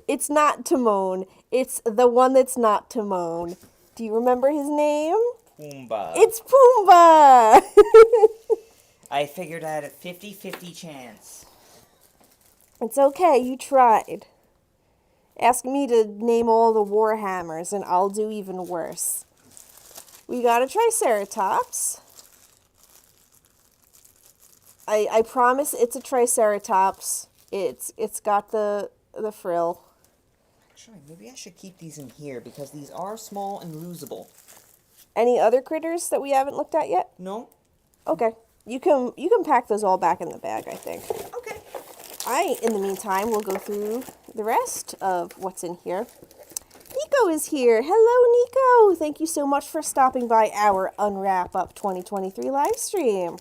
It's not Timon. It's the one that's not Timon. Do you remember his name? Pumbaa. It's Pumbaa! I figured I had a 50-50 chance. It's okay, you tried. Ask me to name all the Warhammers and I'll do even worse. We got a Triceratops. I promise it's a Triceratops. It's got the frill. Actually, maybe I should keep these in here because these are small and losable. Any other critters that we haven't looked at yet? No? Okay. You can pack those all back in the bag, I think. Okay. In the meantime, will go through the rest of what's in here. Nico is here. Hello, Nico. Thank you so much for stopping by our UnWrapUp 2023 live stream.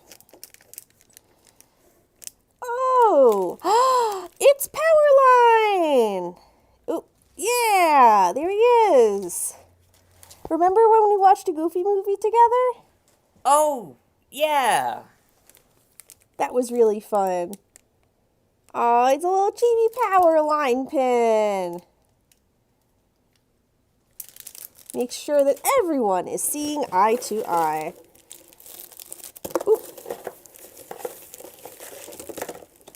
Oh, it's Powerline. Oh, yeah, there he is. Remember when we watched a Goofy movie together? Oh, yeah. That was really fun. Oh, it's a little chibi Powerline pin. Make sure that everyone is seeing eye to eye. Ooh.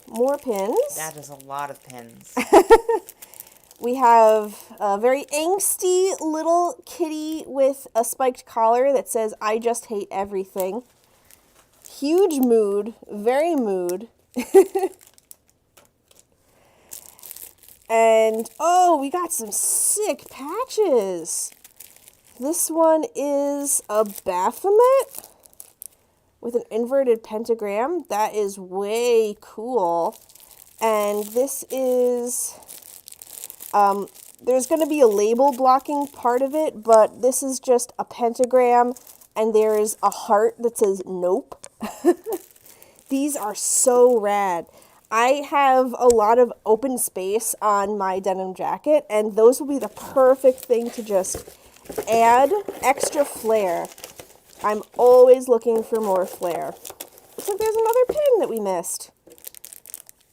More pins. That is a lot of pins. We have a very angsty little kitty with a spiked collar that says, "I just hate everything." Huge mood, very mood. And, oh, we got some sick patches. This one is a Baphomet with an inverted pentagram. That is way cool. And this is, there's going to be a label blocking part of it, but this is just a pentagram, and there's a heart that says nope. These are so rad. I have a lot of open space on my denim jacket, and those will be the perfect thing to just add extra flair. I'm always looking for more flair. Looks like there's another pin that we missed.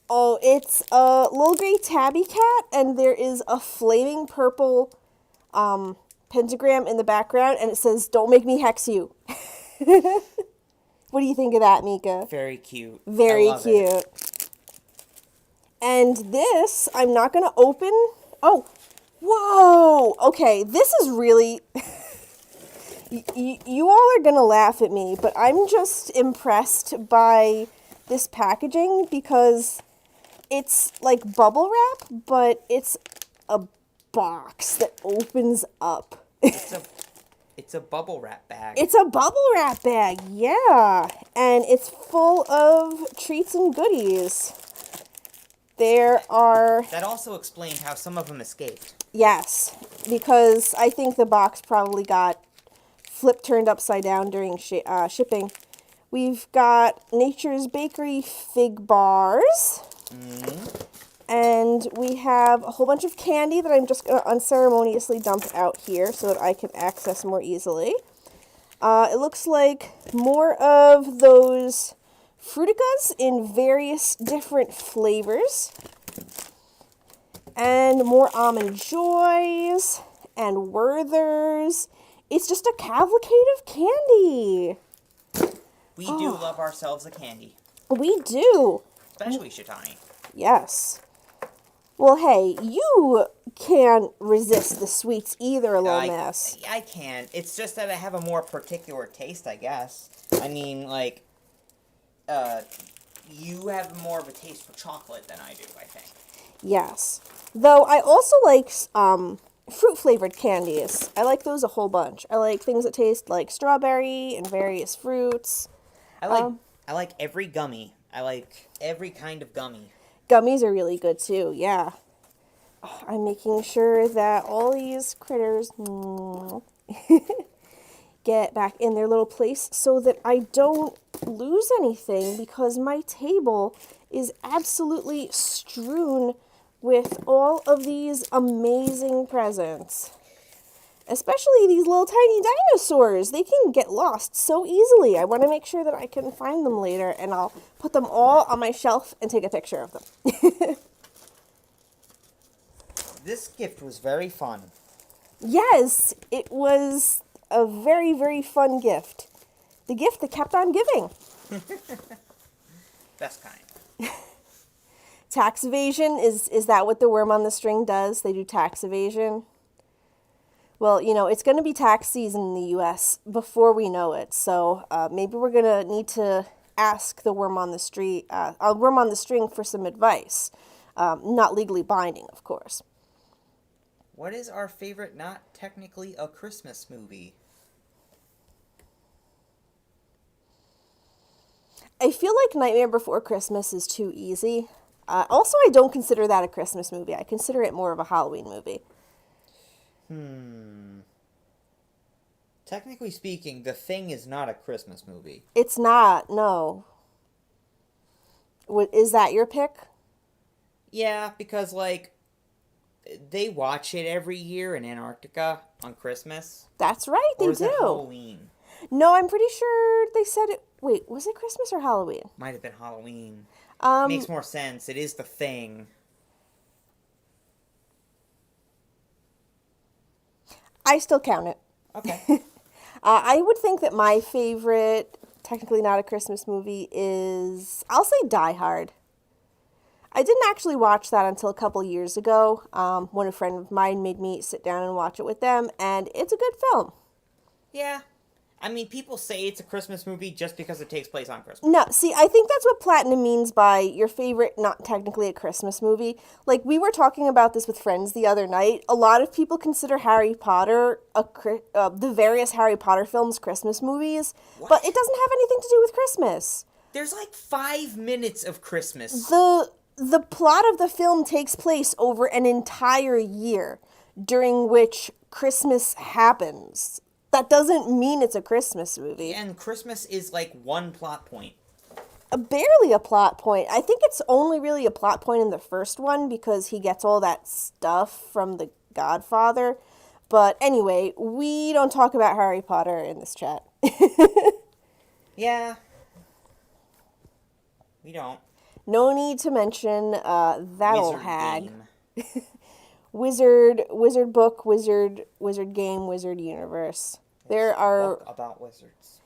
Oh, it's a little gray tabby cat, and there is a flaming purple pentagram in the background, and it says, "Don't make me hex you." What do you think of that, Mika? Very cute. Very I love cute. it. And this, I'm not going to open. Oh, whoa. Okay, this is really... you all are going to laugh at me, but I'm just impressed by this packaging because it's like bubble wrap, but it's a box that opens up. It's a bubble wrap bag. It's a bubble wrap bag, yeah. And it's full of treats and goodies. There are... That also explained how some of them escaped. Yes, because I think the box probably got turned upside down during shipping. We've got Nature's Bakery fig bars. And we have a whole bunch of candy that I'm just going to unceremoniously dump out here so that I can access more easily. It looks like more of those Fruticas in various different flavors. And more Almond Joys and Werthers. It's just a cavalcade of candy. We do love ourselves a candy. We do. Especially Shetani. Yes. Well, hey, you can't resist the sweets either, Lomas. I can. It's just that I have a more particular taste, I guess. I mean, like, you have more of a taste for chocolate than I do, I think. Yes. Though I also like fruit-flavored candies. I like those a whole bunch. I like things that taste like strawberry and various fruits. I like every gummy. I like every kind of gummy. Gummies are really good too, yeah. Oh, I'm making sure that all these critters get back in their little place so that I don't lose anything, because my table is absolutely strewn with all of these amazing presents. Especially these little tiny dinosaurs. They can get lost so easily. I want to make sure that I can find them later, and I'll put them all on my shelf and take a picture of them. This gift was very fun. Yes, it was a very, very fun gift. The gift that kept on giving. Best kind. Tax evasion, is that what the worm on the string does? They do tax evasion? Well, you know, it's going to be tax season in the U.S. before we know it, so maybe we're going to need to ask the worm on the string for some advice. Not legally binding, of course. What is our favorite not technically a Christmas movie? I feel like Nightmare Before Christmas is too easy. Also, I don't consider that a Christmas movie. I consider it more of a Halloween movie. Technically speaking, The Thing is not a Christmas movie. It's not, no. Is that your pick? Yeah, because, like, they watch it every year in Antarctica on Christmas. That's right, they or is do. It Halloween? No, I'm pretty sure they said it... Wait, was it Christmas or Halloween? Might have been Halloween. Makes more sense. It is The Thing. I still count it. Okay. I would think that my favorite, technically not a Christmas movie, is... I'll say Die Hard. I didn't actually watch that until a couple years ago. When a friend of mine made me sit down and watch it with them, and it's a good film. Yeah. I mean, people say it's a Christmas movie just because it takes place on Christmas. No, see, I think that's what Platinum means by your favorite, not technically a Christmas movie. Like, we were talking about this with friends the other night. A lot of people consider Harry Potter, the various Harry Potter films, Christmas movies, but it doesn't have anything to do with Christmas. There's like 5 minutes of Christmas. The plot of the film takes place over an entire year, during which Christmas happens. That doesn't mean it's a Christmas movie. And Christmas is like one plot point. Barely a plot point. I think it's only really a plot point in the first one because he gets all that stuff from the Godfather. But anyway, we don't talk about Harry Potter in this chat. Yeah. We don't. No need to mention that old Wizard hag. game. Wizard book, wizard game, wizard universe. There are Book about wizards.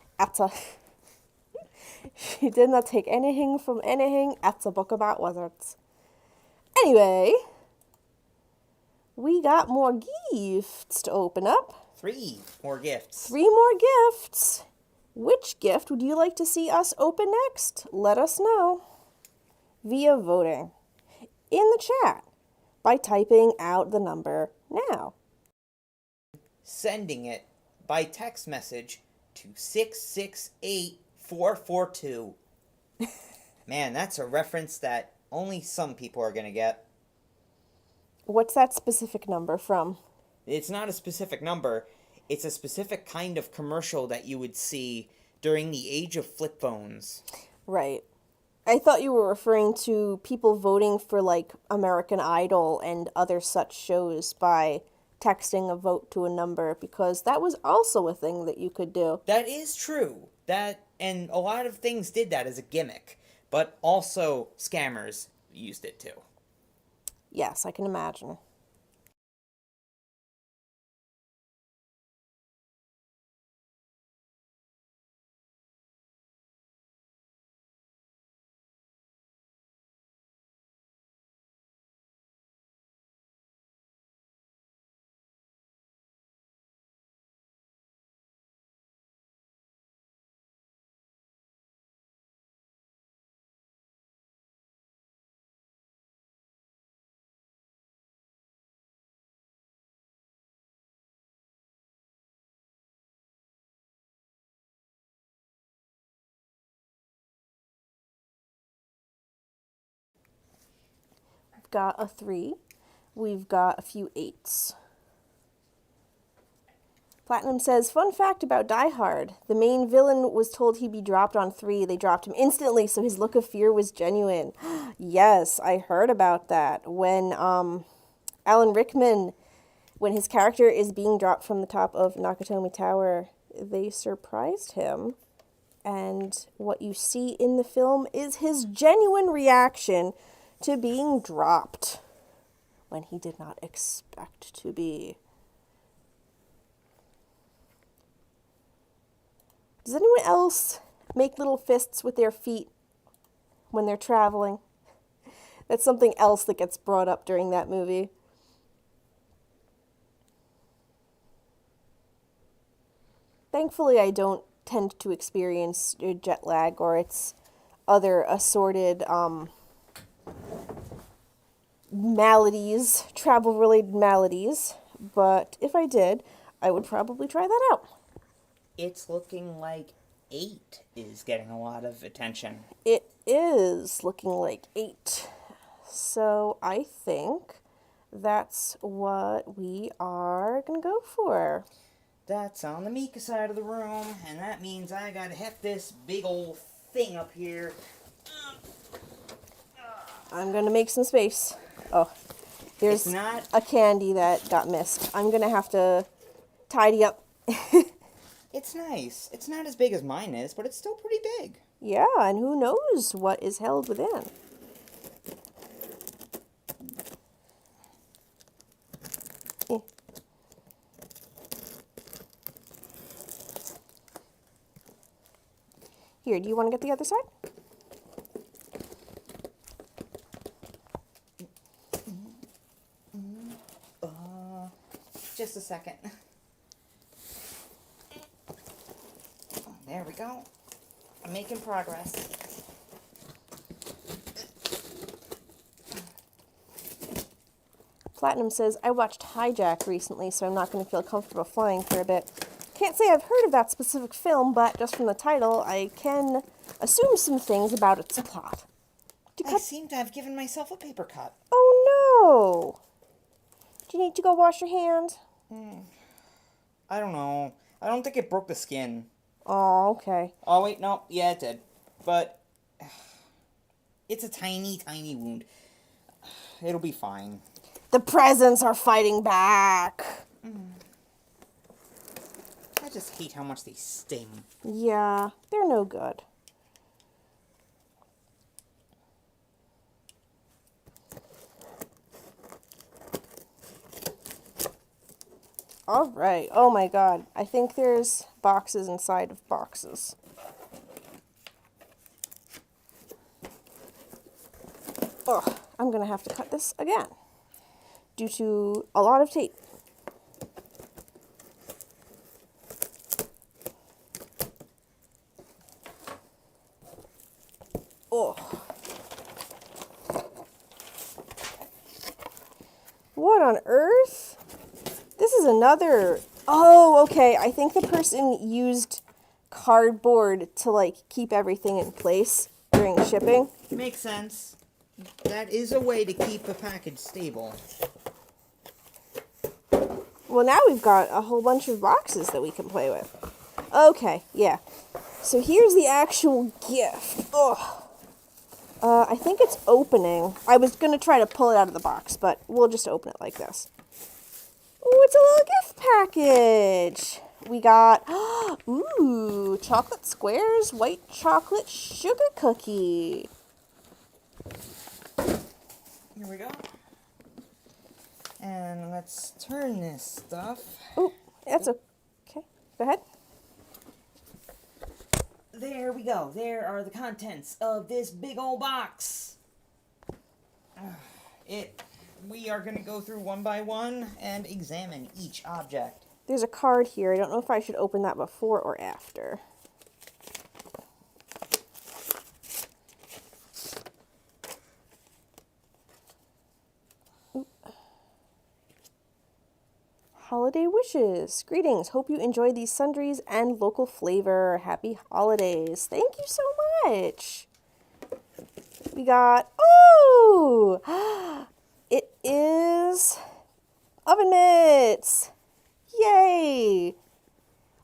She did not take anything from anything. It's a book about wizards. Anyway, we got more gifts to open up. 3 more gifts. 3 more gifts. Which gift would you like to see us open next? Let us know via voting in the chat by typing out the number now. Sending it by text message to 668442. Man, that's a reference that only some people are going to get. What's that specific number from? It's not a specific number. It's a specific kind of commercial that you would see during the age of flip phones. Right. I thought you were referring to people voting for, like, American Idol and other such shows by texting a vote to a number, because that was also a thing that you could do. That is true. And a lot of things did that as a gimmick, but also scammers used it too. Yes, I can imagine. We've got a 3. We've got a few 8s. Platinum says, fun fact about Die Hard. The main villain was told he'd be dropped on 3. They dropped him instantly, so his look of fear was genuine. Yes, I heard about that. When Alan Rickman, when his character is being dropped from the top of Nakatomi Tower, they surprised him. And what you see in the film is his genuine reaction to being dropped when he did not expect to be. Does anyone else make little fists with their feet when they're traveling? That's something else that gets brought up during that movie. Thankfully, I don't tend to experience jet lag or its other assorted maladies, travel-related maladies. But if I did, I would probably try that out. It's looking like 8 is getting a lot of attention. It is looking like 8. So I think that's what we are going to go for. That's on the Mika side of the room, and that means I gotta heft this big old thing up here. I'm going to make some space. Oh, there's a candy that got missed. I'm going to have to tidy up. It's nice. It's not as big as mine is, but it's still pretty big. Yeah, and who knows what is held within. Here, do you want to get the other side? Just a second. There we go. I'm making progress. Platinum says, I watched Hijack recently, so I'm not going to feel comfortable flying for a bit. Can't say I've heard of that specific film, but just from the title, I can assume some things about its plot. I seem to have given myself a paper cut. Oh no! Do you need to go wash your hands? I don't know. I don't think it broke the skin. Oh, okay. Oh, wait, no. Yeah, it did. But it's a tiny, tiny wound. It'll be fine. The presents are fighting back. I just hate how much they sting. Yeah, they're no good. All right. Oh my god. I think there's boxes inside of boxes. Oh, I'm going to have to cut this again due to a lot of tape. Oh. What on earth? This is another... Oh, okay. I think the person used cardboard to, like, keep everything in place during shipping. Makes sense. That is a way to keep a package stable. Well, now we've got a whole bunch of boxes that we can play with. Okay, yeah. So here's the actual gift. Oh. I think it's opening. I was going to try to pull it out of the box, but we'll just open it like this. Oh, it's a little gift package. We got, ooh, chocolate squares, white chocolate sugar cookie. Here we go. And let's turn this stuff. Oh, that's okay. Go ahead. There we go. There are the contents of this big old box. We are going to go through one by one and examine each object. There's a card here. I don't know if I should open that before or after. Holiday wishes. Greetings. Hope you enjoy these sundries and local flavor. Happy holidays. Thank you so much. We got, oh, it is oven mitts. Yay.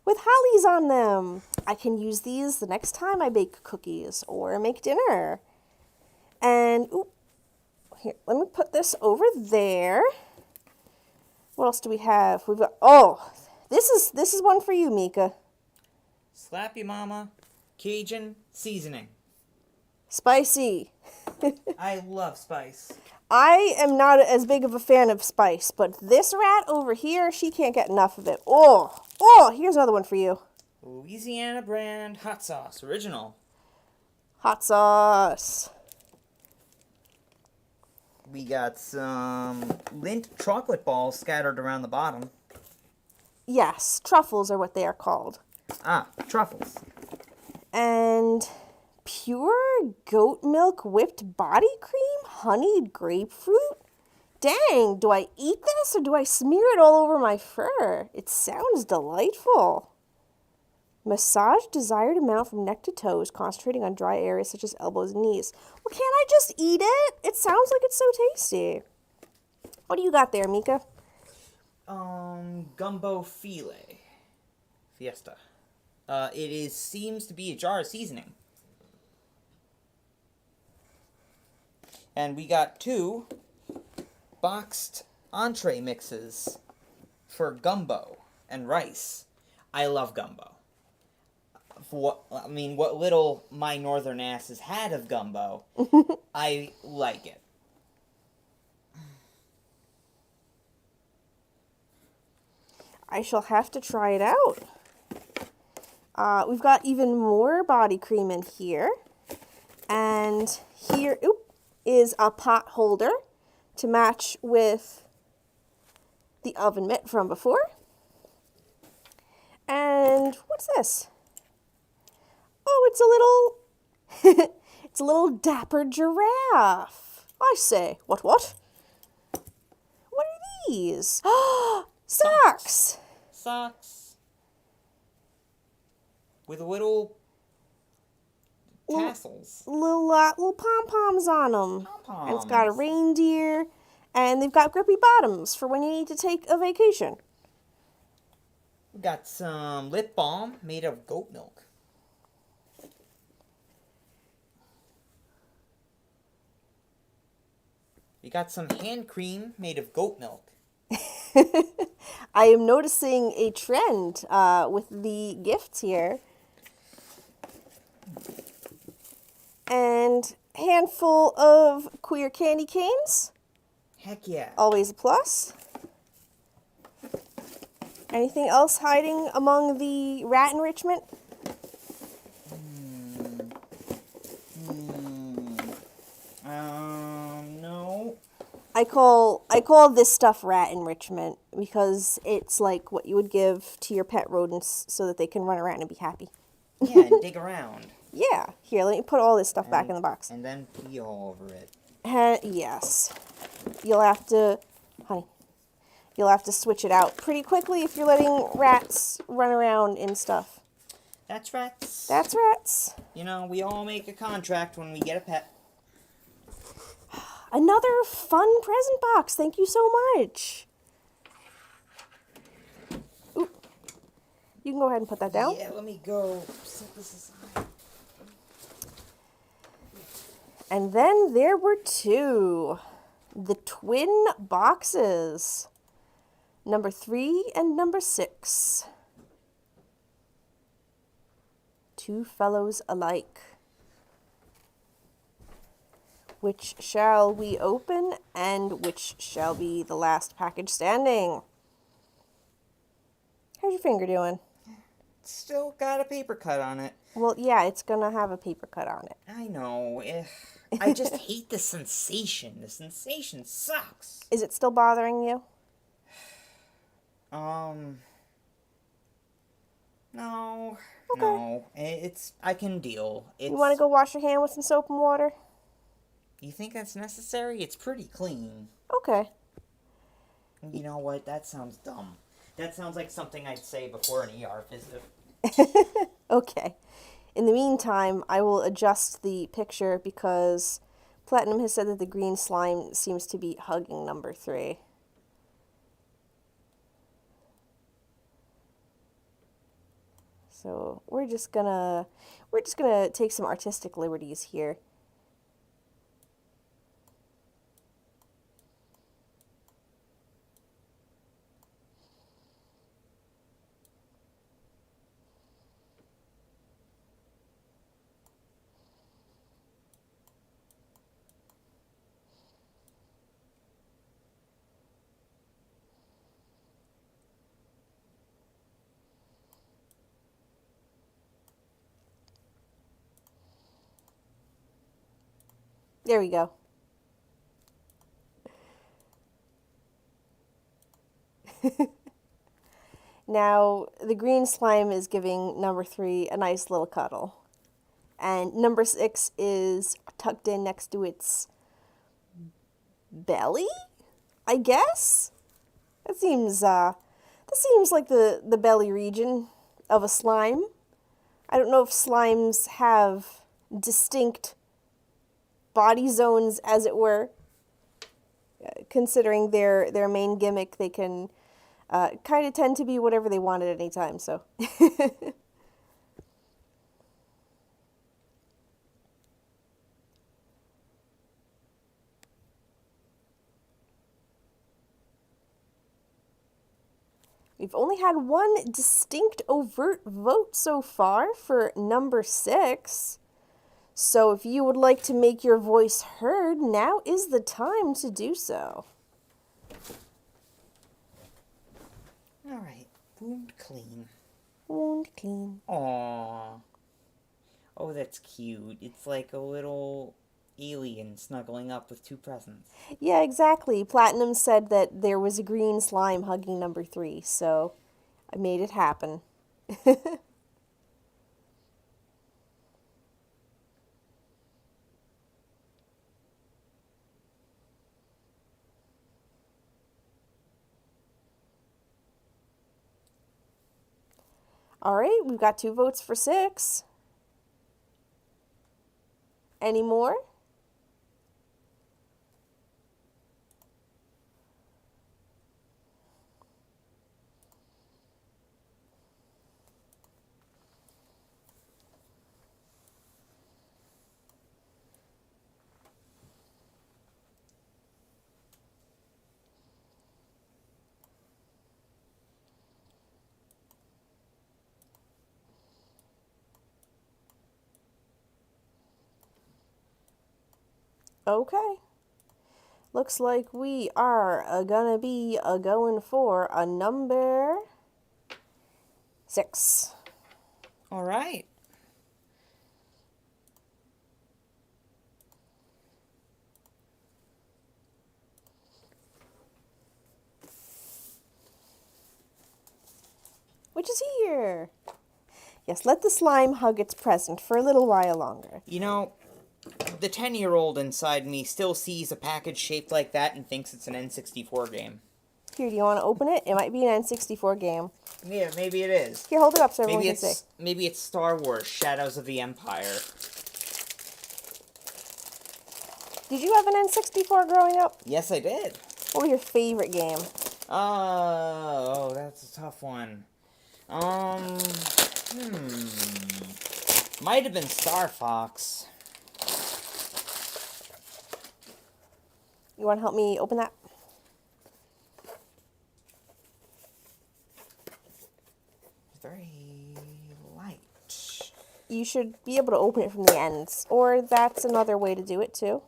With hollies on them. I can use these the next time I bake cookies or make dinner. And, ooh, here, let me put this over there. What else do we have? We've got, oh, this is one for you, Mika. Slappy Mama Cajun seasoning. Spicy. I love spice. I am not as big of a fan of spice, but this rat over here, she can't get enough of it. Oh, here's another one for you. Louisiana brand hot sauce, original. Hot sauce. We got some Lindt chocolate balls scattered around the bottom. Yes, truffles are what they are called. Ah, truffles. And pure goat milk whipped body cream, honeyed grapefruit. Dang, do I eat this or do I smear it all over my fur? It sounds delightful. Massage desired amount from neck to toes, concentrating on dry areas such as elbows and knees. Well, can't I just eat it? It sounds like it's so tasty. What do you got there, Mika? Gumbo Fiesta. Seems to be a jar of seasoning. And we got 2 boxed entree mixes for gumbo and rice. I love gumbo. What little my northern ass has had of gumbo, I like it. I shall have to try it out. We've got even more body cream in here. And here is a pot holder to match with the oven mitt from before. And what's this? Oh, it's a little it's a little dapper giraffe. I say, what? What are these? Socks. Socks. With little tassels. Little pom-poms on them. Pom-poms. And it's got a reindeer, and they've got grippy bottoms for when you need to take a vacation. We got some lip balm made of goat milk. We got some hand cream made of goat milk. I am noticing a trend with the gifts here. And handful of queer candy canes. Heck yeah. Always a plus. Anything else hiding among the rat enrichment? No. I call this stuff rat enrichment because it's like what you would give to your pet rodents so that they can run around and be happy. Yeah, and dig around. Yeah. Here, let me put all this stuff back in the box. And then pee all over it. Yes. You'll have to, honey, you'll have to switch it out pretty quickly if you're letting rats run around and stuff. That's rats. That's rats. You know, we all make a contract when we get a pet. Another fun present box. Thank you so much. Ooh. You can go ahead and put that down. Yeah, let me go set this aside. And then there were two. The twin boxes. Number 3 and number 6. Two fellows alike. Which shall we open, and which shall be the last package standing? How's your finger doing? Still got a paper cut on it. Well, yeah, it's gonna have a paper cut on it. I know. I just hate the sensation. The sensation sucks. Is it still bothering you? No. Okay. No. I can deal. You want to go wash your hand with some soap and water? You think that's necessary? It's pretty clean. Okay. You know what? That sounds dumb. That sounds like something I'd say before an ER visit. Okay. In the meantime, I will adjust the picture because Platinum has said that the green slime seems to be hugging number 3. So we're just gonna take some artistic liberties here. There we go. Now, the green slime is giving number 3 a nice little cuddle. And number 6 is tucked in next to its belly, I guess? That seems like the belly region of a slime. I don't know if slimes have distinct body zones, as it were. Considering their main gimmick, they can kind of tend to be whatever they want at any time, so. We've only had one distinct overt vote so far for number 6. So if you would like to make your voice heard, now is the time to do so. Alright, wound clean. Wound clean. Aww. Oh, that's cute. It's like a little alien snuggling up with two presents. Yeah, exactly. Platinum said that there was a green slime hugging number 3, so I made it happen. All right, we've got 2 votes for 6. Any more? Okay. Looks like we are gonna be going for a number 6. All right. Which is here. Yes, let the slime hug its present for a little while longer. You know, the 10-year-old inside me still sees a package shaped like that and thinks it's an N64 game. Here, do you want to open it? It might be an N64 game. Yeah, maybe it is. Here, hold it up so everyone can see. Maybe it's Star Wars: Shadows of the Empire. Did you have an N64 growing up? Yes, I did. What was your favorite game? Oh, that's a tough one. Might have been Star Fox. You want to help me open that? Very light. You should be able to open it from the ends, or that's another way to do it too.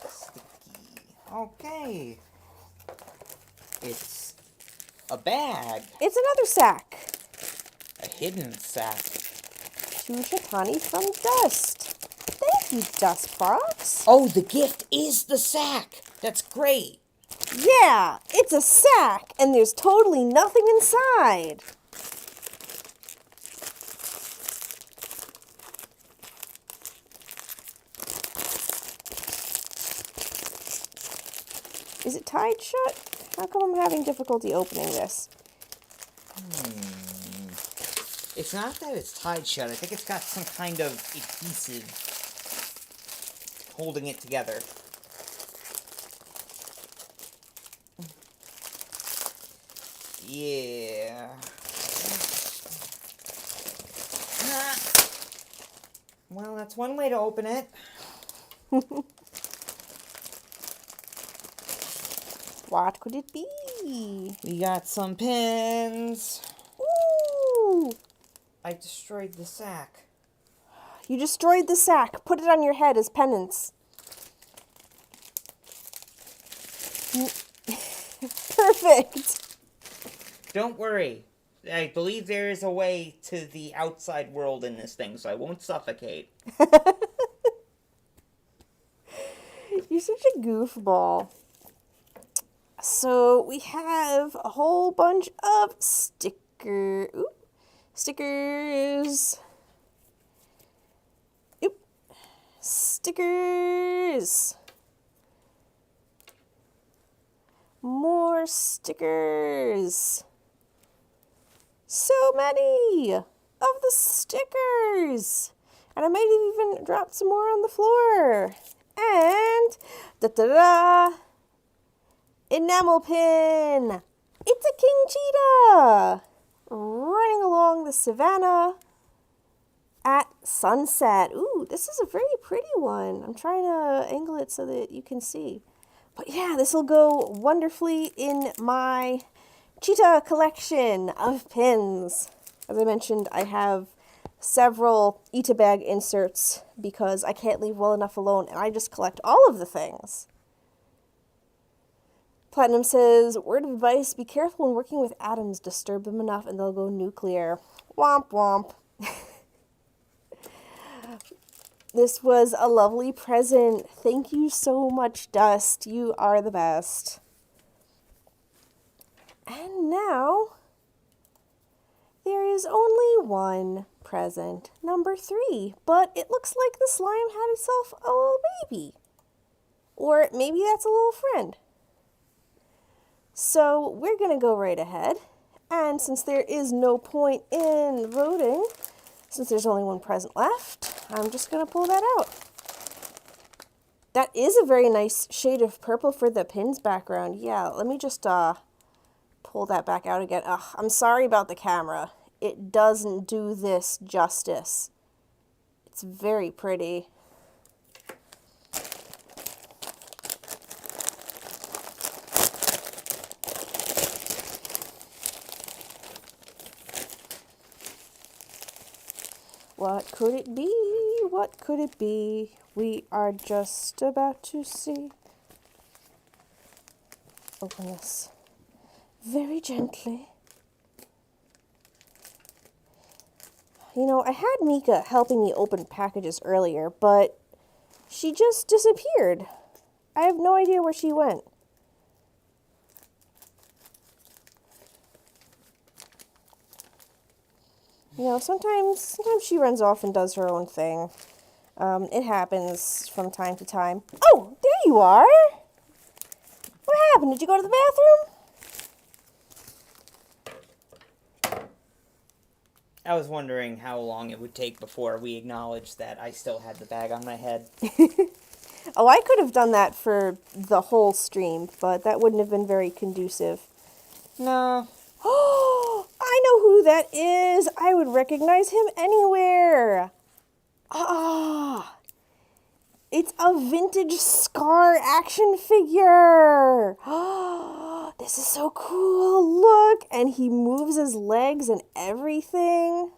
Sticky. Okay. It's a bag. It's another sack. A hidden sack. To Shetani from Dust. Thank you, Dust Box. Oh, the gift is the sack. That's great. Yeah, it's a sack, and there's totally nothing inside. Is it tied shut? How come I'm having difficulty opening this? It's not that it's tied shut. I think it's got some kind of adhesive holding it together. Yeah. Well, that's one way to open it. What could it be? We got some pins. Ooh! I destroyed the sack. You destroyed the sack. Put it on your head as penance. Perfect. Don't worry. I believe there is a way to the outside world in this thing, so I won't suffocate. You're such a goofball. So we have a whole bunch of stickers. Stickers. More stickers. So many of the stickers. And I might have even dropped some more on the floor. And da-da-da, enamel pin. It's a king cheetah running along the savannah at sunset. Ooh, this is a very pretty one. I'm trying to angle it so that you can see. But yeah, this will go wonderfully in my cheetah collection of pins. As I mentioned, I have several Eat Bag inserts because I can't leave well enough alone, and I just collect all of the things. Platinum says, word of advice, be careful when working with atoms. Disturb them enough and they'll go nuclear. Womp womp. This was a lovely present. Thank you so much, Dust. You are the best. And now, there is only one present, number 3. But it looks like the slime had itself a little baby. Or maybe that's a little friend. So we're going to go right ahead. And since there is no point in voting, since there's only one present left, I'm just going to pull that out. That is a very nice shade of purple for the pins background. Yeah, let me just pull that back out again. Ugh, I'm sorry about the camera. It doesn't do this justice. It's very pretty. What could it be? What could it be? We are just about to see. Open this very gently. You know, I had Mika helping me open packages earlier, but she just disappeared. I have no idea where she went. You know, sometimes she runs off and does her own thing. It happens from time to time. Oh, there you are! What happened? Did you go to the bathroom? I was wondering how long it would take before we acknowledged that I still had the bag on my head. Oh, I could have done that for the whole stream, but that wouldn't have been very conducive. No. Oh, I know who that is. I would recognize him anywhere. Ah, it's a vintage Scar action figure. Oh, this is so cool. Look, and he moves his legs and everything.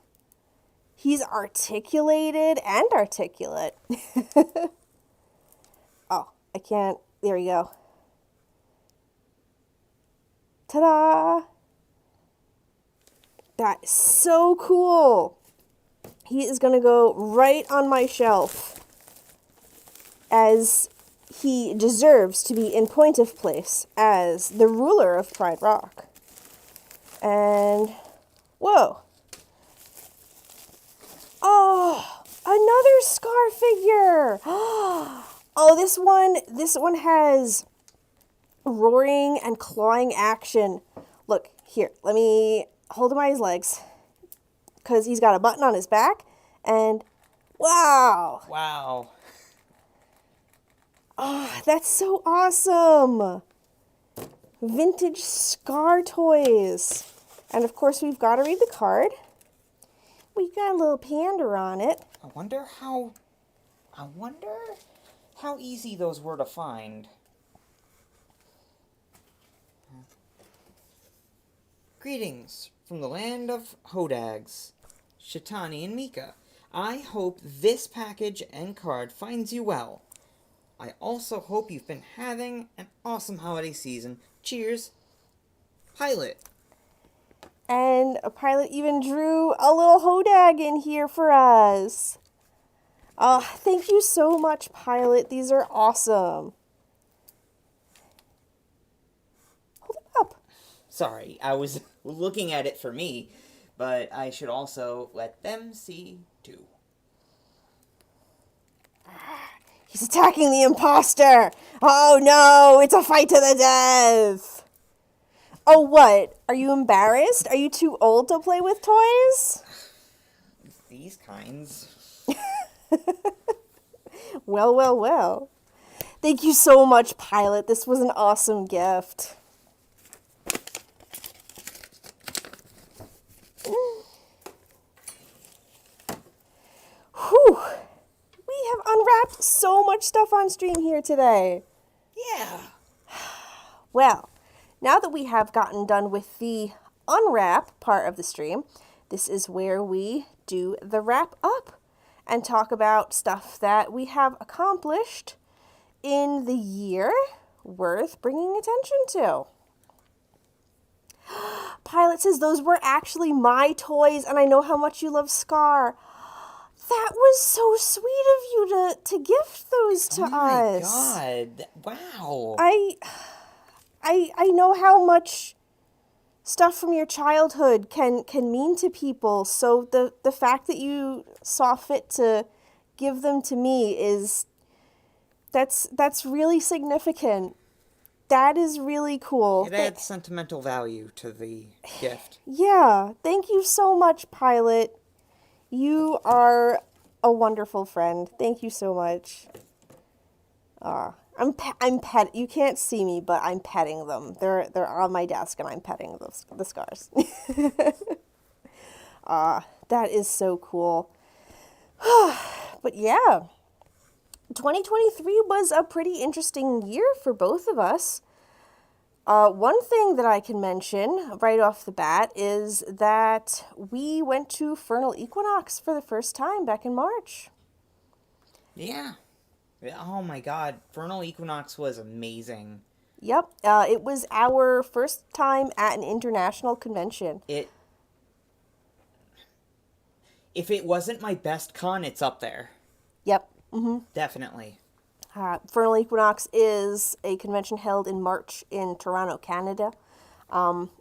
He's articulated and articulate. Oh, I can't. There we go. Ta-da! That is so cool. He is going to go right on my shelf, as he deserves to be in point of place as the ruler of Pride Rock. And, whoa. Oh, another Scar figure. Oh, this one has roaring and clawing action. Look, here, let me hold him by his legs, because he's got a button on his back, and wow. Wow. Oh, that's so awesome. Vintage Scar toys. And of course, we've got to read the card. We got a little panda on it. I wonder how easy those were to find. Greetings from the land of Hodags, Shetani and Mika. I hope this package and card finds you well. I also hope you've been having an awesome holiday season. Cheers, Pilot. And a Pilot even drew a little Hodag in here for us. Oh, thank you so much, Pilot. These are awesome. Hold it up. Sorry, I was looking at it for me, but I should also let them see too. He's attacking the imposter. Oh no, it's a fight to the death. Oh, what? Are you embarrassed? Are you too old to play with toys? These kinds. Well, well, well. Thank you so much, Pilot. This was an awesome gift. Whew. We have unwrapped so much stuff on stream here today. Yeah. Well, now that we have gotten done with the unwrap part of the stream, this is where we do the wrap up and talk about stuff that we have accomplished in the year worth bringing attention to. Pilot says those were actually my toys, and I know how much you love Scar. That was so sweet of you to gift those to Oh my us. god. Wow. I know how much stuff from your childhood can mean to people. So the fact that you saw fit to give them to me that's really significant. That is really cool. It adds sentimental value to the gift. Yeah, thank you so much, Pilot. You are a wonderful friend. Thank you so much. I'm pet. You can't see me, but I'm petting them. They're on my desk, and I'm petting the scars. That is so cool. But yeah, 2023 was a pretty interesting year for both of us. One thing that I can mention right off the bat is that we went to Vernal Equinox for the first time back in March. Yeah. Oh my god. Vernal Equinox was amazing. Yep, it was our first time at an international convention. If it wasn't my best con, it's up there. Yep. Definitely. Vernal Equinox is a convention held in March in Toronto, Canada.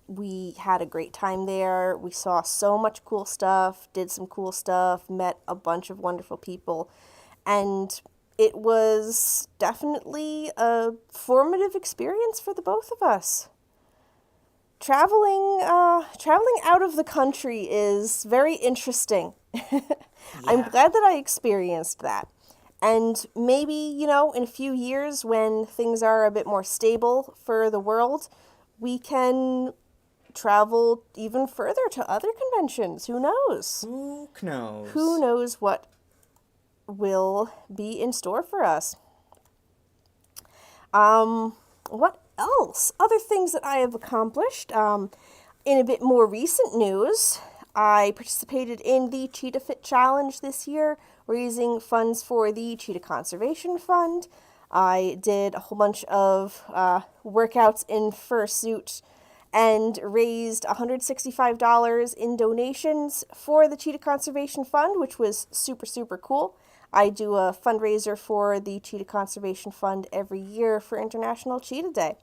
We had a great time there. We saw so much cool stuff, did some cool stuff, met a bunch of wonderful people, and it was definitely a formative experience for the both of us. Traveling out of the country is very interesting. I'm Yeah. glad that I experienced that. And maybe, in a few years when things are a bit more stable for the world, we can travel even further to other conventions. Who knows? Who knows? Who knows what will be in store for us? What else? Other things that I have accomplished. In a bit more recent news, I participated in the Cheetah Fit Challenge this year, raising funds for the Cheetah Conservation Fund. I did a whole bunch of workouts in Fursuit and raised $165 in donations for the Cheetah Conservation Fund, which was super, super cool. I do a fundraiser for the Cheetah Conservation Fund every year for International Cheetah Day.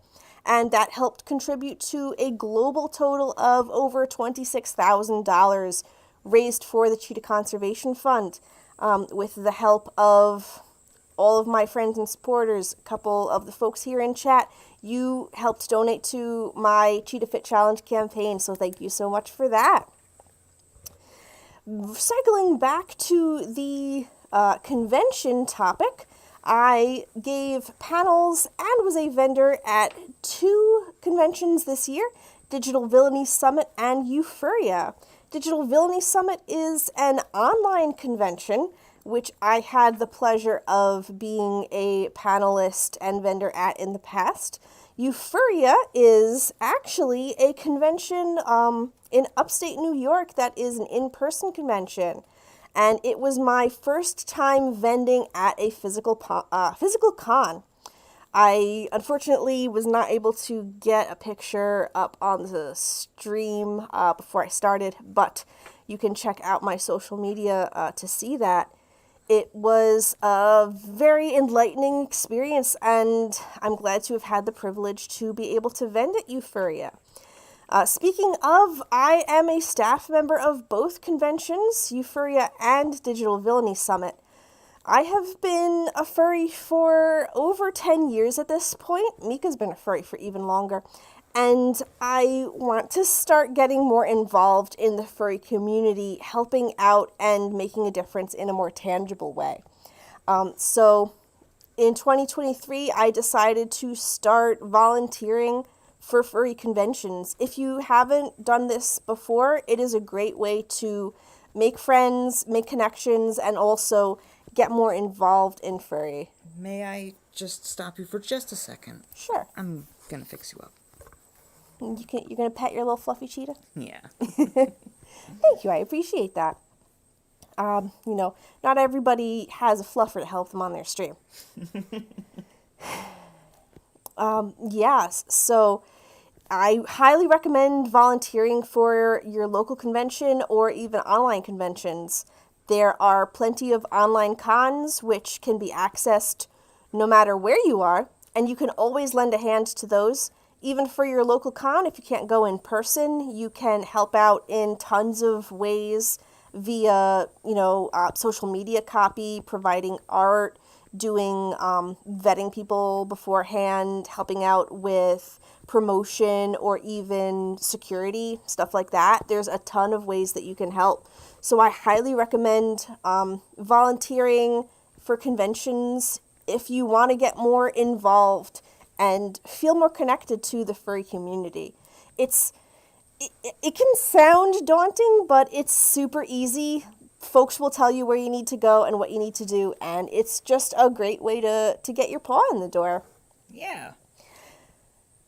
And that helped contribute to a global total of over $26,000 raised for the Cheetah Conservation Fund, with the help of all of my friends and supporters. A couple of the folks here in chat, you helped donate to my Cheetah Fit Challenge campaign, so thank you so much for that. Cycling back to the convention topic, I gave panels and was a vendor at 2 conventions this year, Digital Villainy Summit and Euphoria. Digital Villainy Summit is an online convention, which I had the pleasure of being a panelist and vendor at in the past. Euphoria is actually a convention in upstate New York that is an in-person convention. And it was my first time vending at a physical con. I unfortunately was not able to get a picture up on the stream before I started, but you can check out my social media to see that. It was a very enlightening experience, and I'm glad to have had the privilege to be able to vend at Euphoria. Speaking of, I am a staff member of both conventions, Euphoria and Digital Villainy Summit. I have been a furry for over 10 years at this point. Mika's been a furry for even longer. And I want to start getting more involved in the furry community, helping out and making a difference in a more tangible way. So in 2023, I decided to start volunteering for furry conventions. If you haven't done this before, it is a great way to make friends, make connections, and also get more involved in furry. May I just stop you for just a second? Sure. I'm gonna fix you up. You're gonna pet your little fluffy cheetah? Yeah. Thank you, I appreciate that. Not everybody has a fluffer to help them on their stream. Yes, so I highly recommend volunteering for your local convention or even online conventions. There are plenty of online cons which can be accessed no matter where you are, and you can always lend a hand to those. Even for your local con, if you can't go in person, you can help out in tons of ways via, social media copy, providing art, doing vetting people beforehand, helping out with promotion or even security, stuff like that. There's a ton of ways that you can help. So I highly recommend volunteering for conventions if you want to get more involved and feel more connected to the furry community. It can sound daunting, but it's super easy. Folks will tell you where you need to go and what you need to do, and it's just a great way to get your paw in the door. Yeah.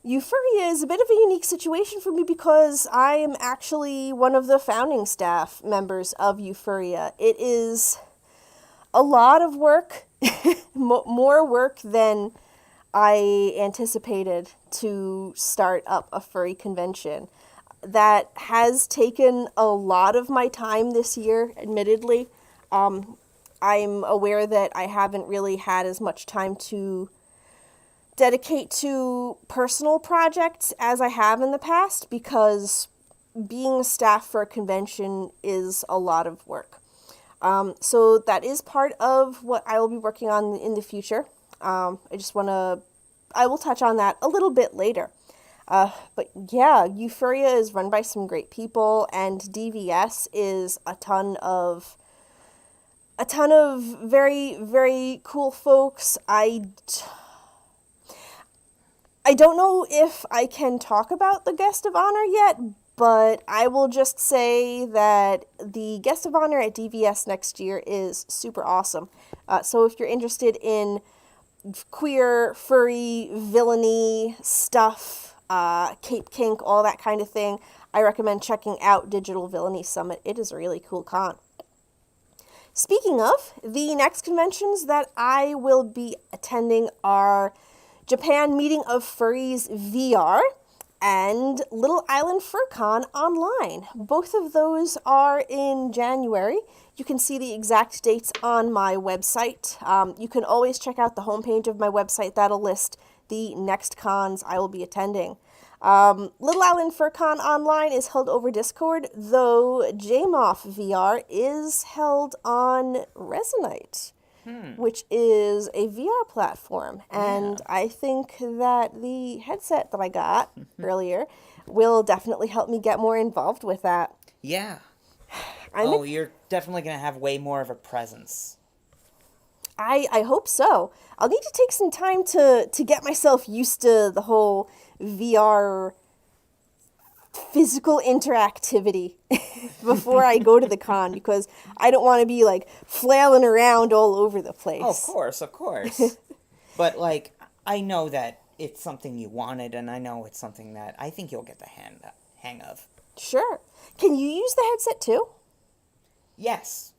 Euphoria is a bit of a unique situation for me because I am actually one of the founding staff members of Euphoria. It is a lot of work, more work than I anticipated to start up a furry convention. That has taken a lot of my time this year, admittedly. I'm aware that I haven't really had as much time to dedicate to personal projects as I have in the past because being a staff for a convention is a lot of work. So that is part of what I will be working on in the future. I will touch on that a little bit later. But yeah, Euphoria is run by some great people, and DVS is a ton of very, very cool folks. I don't know if I can talk about the guest of honor yet, but I will just say that the guest of honor at DVS next year is super awesome. So if you're interested in queer, furry, villainy stuff, Cape Kink, all that kind of thing, I recommend checking out Digital Villainy Summit. It is a really cool con. Speaking of, the next conventions that I will be attending are Japan Meeting of Furries VR and Little Island FurCon online. Both of those are in January. You can see the exact dates on my website. You can always check out the homepage of my website. That'll list the next cons I will be attending. Little Island FurCon online is held over Discord, though JMOF VR is held on Resonite, which is a VR platform. And I think that the headset that I got earlier will definitely help me get more involved with that. Yeah. I'm you're definitely going to have way more of a presence. I hope so. I'll need to take some time to get myself used to the whole VR physical interactivity before I go to the con, because I don't want to be like flailing around all over the place. Oh, of course. But like, I know that it's something you wanted, and I know it's something that I think you'll get the hang of. Sure. Can you use the headset too? Yes.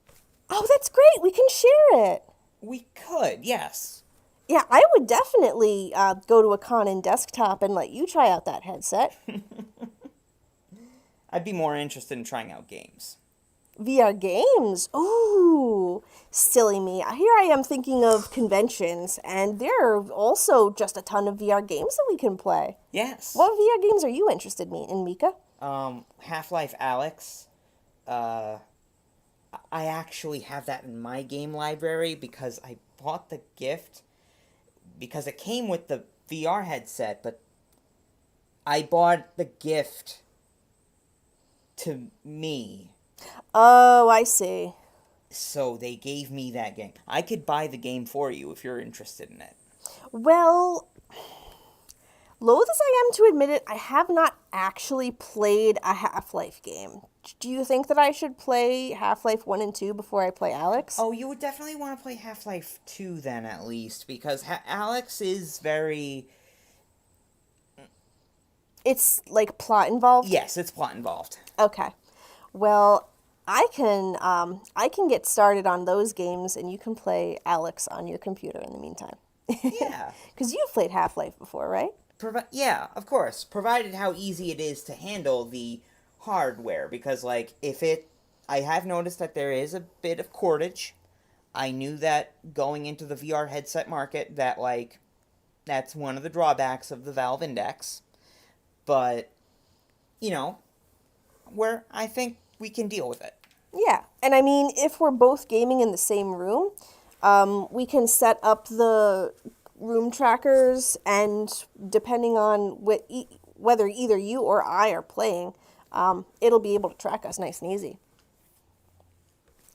Oh, that's great. We can share it. We could, yes. Yeah, I would definitely go to a con in desktop and let you try out that headset. I'd be more interested in trying out games. VR games? Ooh, silly me. Here I am thinking of conventions, and there are also just a ton of VR games that we can play. Yes. What VR games are you interested in, Mika? Half-Life Alyx. I actually have that in my game library because I bought the gift because it came with the VR headset, but I bought the gift to me. Oh, I see. So they gave me that game. I could buy the game for you if you're interested in it. Well, loath as I am to admit it, I have not actually played a Half-Life game. Do you think that I should play Half-Life 1 and 2 before I play Alyx? Oh, you would definitely want to play Half-Life 2 then, at least, because Alyx is very... It's, like, plot involved? Yes, it's plot involved. Okay. Well, I can get started on those games, and you can play Alyx on your computer in the meantime. Yeah. Because you've played Half-Life before, right? Yeah, of course. Provided how easy it is to handle the hardware, because, like, if it I have noticed that there is a bit of cordage. I knew that going into the VR headset market, that, like, that's one of the drawbacks of the Valve Index. But, you know, I think we can deal with it. Yeah, and I mean, if we're both gaming in the same room, we can set up the room trackers, and depending on whether either you or I are playing, it'll be able to track us nice and easy.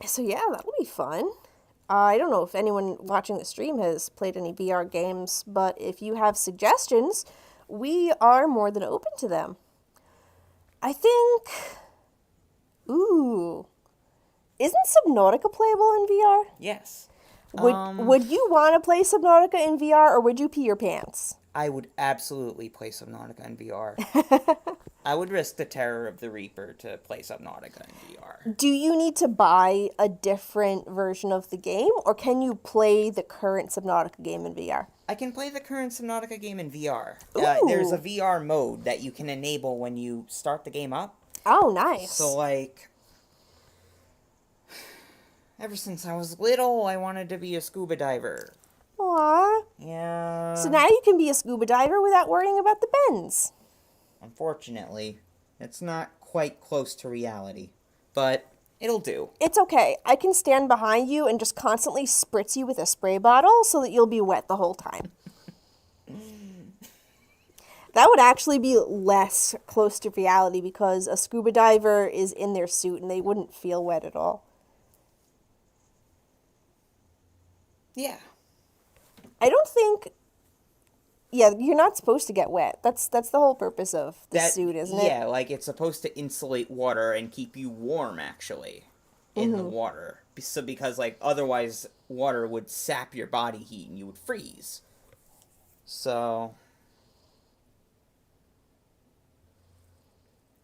So yeah, that'll be fun. I don't know if anyone watching the stream has played any VR games, but if you have suggestions, we are more than open to them. I think... Ooh. Isn't Subnautica playable in VR? Yes. Would you want to play Subnautica in VR, or would you pee your pants? I would absolutely play Subnautica in VR. I would risk the terror of the Reaper to play Subnautica in VR. Do you need to buy a different version of the game, or can you play the current Subnautica game in VR? I can play the current Subnautica game in VR. Ooh. There's a VR mode that you can enable when you start the game up. Oh, nice. So, like, ever since I was little, I wanted to be a scuba diver. Aww. Yeah. So now you can be a scuba diver without worrying about the bends. Unfortunately, it's not quite close to reality, but it'll do. It's okay. I can stand behind you and just constantly spritz you with a spray bottle so that you'll be wet the whole time. That would actually be less close to reality because a scuba diver is in their suit and they wouldn't feel wet at all. Yeah. I don't think... Yeah, you're not supposed to get wet. That's the whole purpose of the suit, isn't it? Yeah, like it's supposed to insulate water and keep you warm, actually, in the water. So because, like, otherwise water would sap your body heat and you would freeze. So...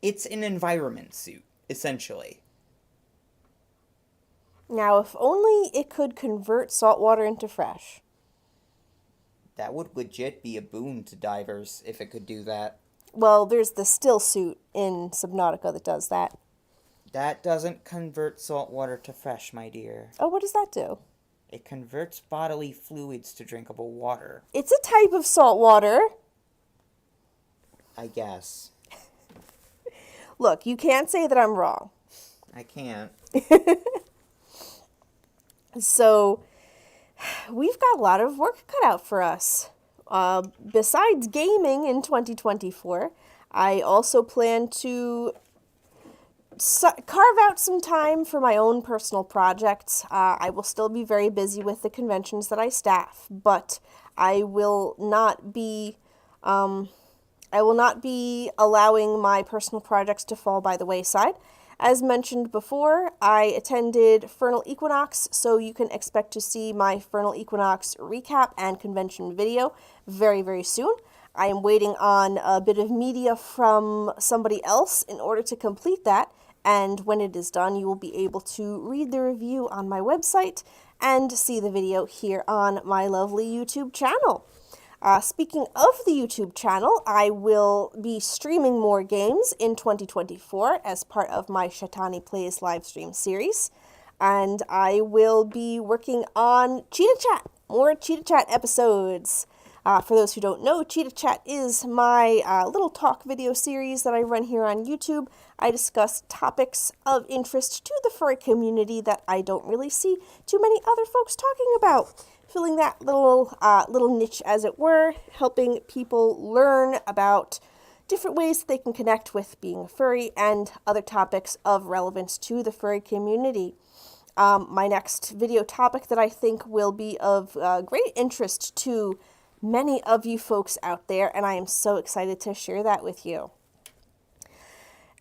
it's an environment suit, essentially. Now, if only it could convert salt water into fresh. That would legit be a boon to divers if it could do that. Well, there's the still suit in Subnautica that does that. That doesn't convert salt water to fresh, my dear. Oh, what does that do? It converts bodily fluids to drinkable water. It's a type of salt water. I guess. Look, you can't say that I'm wrong. I can't. So, we've got a lot of work cut out for us. Besides gaming in 2024, I also plan to carve out some time for my own personal projects. I will still be very busy with the conventions that I staff, but I will not be allowing my personal projects to fall by the wayside. As mentioned before, I attended Fernal Equinox, so you can expect to see my Fernal Equinox recap and convention video very, very soon. I am waiting on a bit of media from somebody else in order to complete that, and when it is done, you will be able to read the review on my website and see the video here on my lovely YouTube channel. Speaking of the YouTube channel, I will be streaming more games in 2024 as part of my Shetani Plays livestream series. And I will be working on Cheetah Chat, more Cheetah Chat episodes. For those who don't know, Cheetah Chat is my little talk video series that I run here on YouTube. I discuss topics of interest to the furry community that I don't really see too many other folks talking about. Filling that little niche, as it were, helping people learn about different ways that they can connect with being a furry and other topics of relevance to the furry community. My next video topic that I think will be of great interest to many of you folks out there, and I am so excited to share that with you.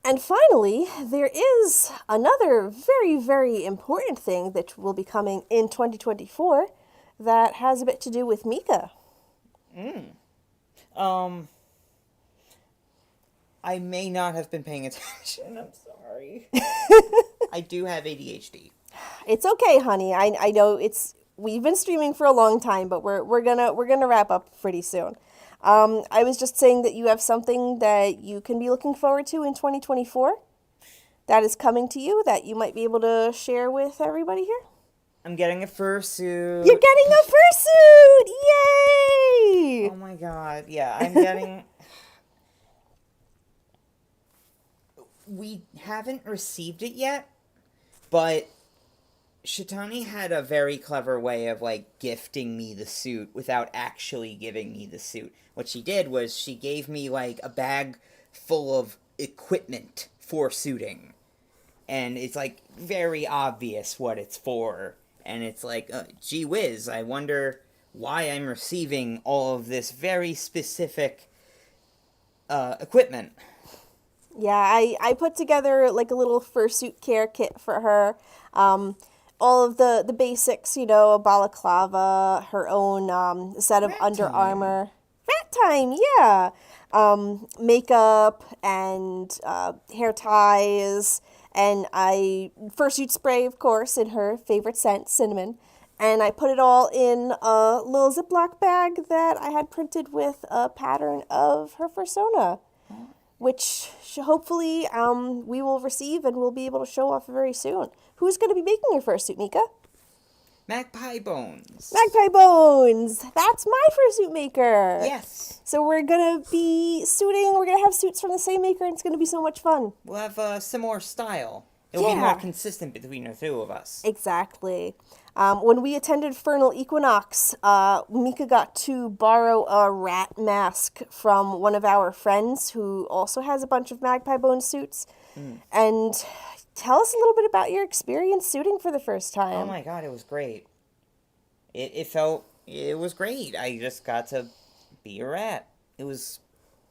And finally, there is another very, very important thing that will be coming in 2024 that has a bit to do with Mika. I may not have been paying attention. I'm sorry. I do have ADHD. It's okay, honey. I know we've been streaming for a long time, but we're gonna wrap up pretty soon. I was just saying that you have something that you can be looking forward to in 2024. that is coming to you that you might be able to share with everybody here? I'm getting a fursuit. You're getting a fursuit! Yay! Oh my god, yeah, I'm getting... We haven't received it yet, but Shetani had a very clever way of, like, gifting me the suit without actually giving me the suit. What she did was she gave me, like, a bag full of equipment for suiting. And it's, like, very obvious what it's for. And it's like, gee whiz, I wonder why I'm receiving all of this very specific equipment. Yeah, I put together like a little fursuit care kit for her. All of the basics, you know, a balaclava, her own set of Rat Under time. Armour. Rat time, yeah. Makeup and hair ties, and fursuit spray, of course, in her favorite scent, cinnamon. And I put it all in a little Ziploc bag that I had printed with a pattern of her fursona, which hopefully we will receive and we'll be able to show off very soon. Who's going to be making your fursuit, Mika? Magpie Bones. Magpie Bones! That's my fursuit maker! Yes. So we're going to be suiting, we're going to have suits from the same maker, and it's going to be so much fun. We'll have a similar style. It'll be more consistent between the two of us. Exactly. When we attended Fernal Equinox, Mika got to borrow a rat mask from one of our friends who also has a bunch of Magpie Bone suits. And tell us a little bit about your experience suiting for the first time. Oh my god, it was great. It was great. I just got to be a rat. It was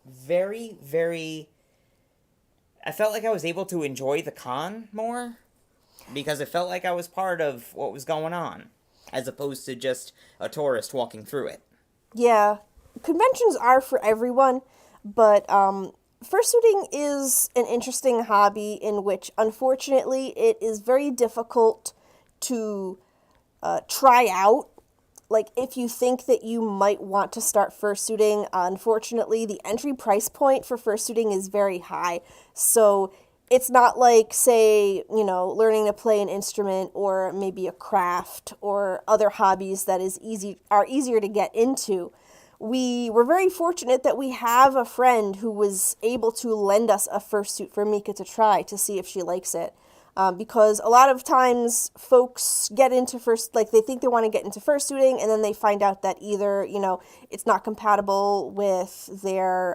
very, very... I felt like I was able to enjoy the con more, because it felt like I was part of what was going on, as opposed to just a tourist walking through it. Yeah, conventions are for everyone, but fursuiting is an interesting hobby in which, unfortunately, it is very difficult to try out. Like, if you think that you might want to start fursuiting, unfortunately, the entry price point for fursuiting is very high. So it's not like, say, you know, learning to play an instrument or maybe a craft or other hobbies that are easier to get into. We were very fortunate that we have a friend who was able to lend us a fursuit for Mika to try to see if she likes it. Because a lot of times folks get into they think they want to get into fursuiting, and then they find out that either, you know, it's not compatible with their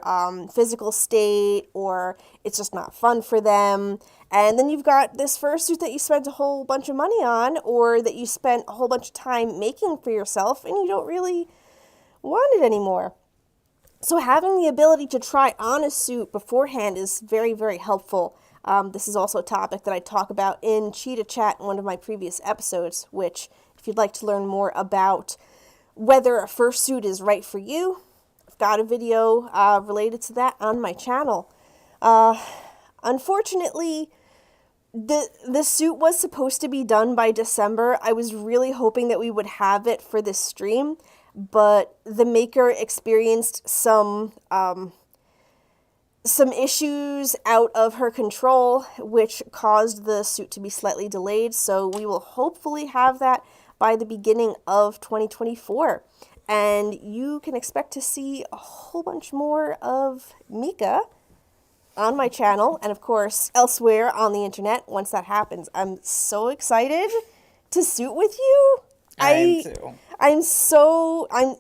physical state, or it's just not fun for them. And then you've got this fursuit that you spent a whole bunch of money on, or that you spent a whole bunch of time making for yourself, and you don't really want it anymore. So having the ability to try on a suit beforehand is very, very helpful. This is also a topic that I talk about in Cheetah Chat in one of my previous episodes, which, if you'd like to learn more about whether a fursuit is right for you, I've got a video related to that on my channel. Unfortunately, the suit was supposed to be done by December. I was really hoping that we would have it for this stream, but the maker experienced some issues out of her control, which caused the suit to be slightly delayed. So we will hopefully have that by the beginning of 2024. And you can expect to see a whole bunch more of Mika on my channel, and of course elsewhere on the internet once that happens. I'm so excited to suit with you. I am too.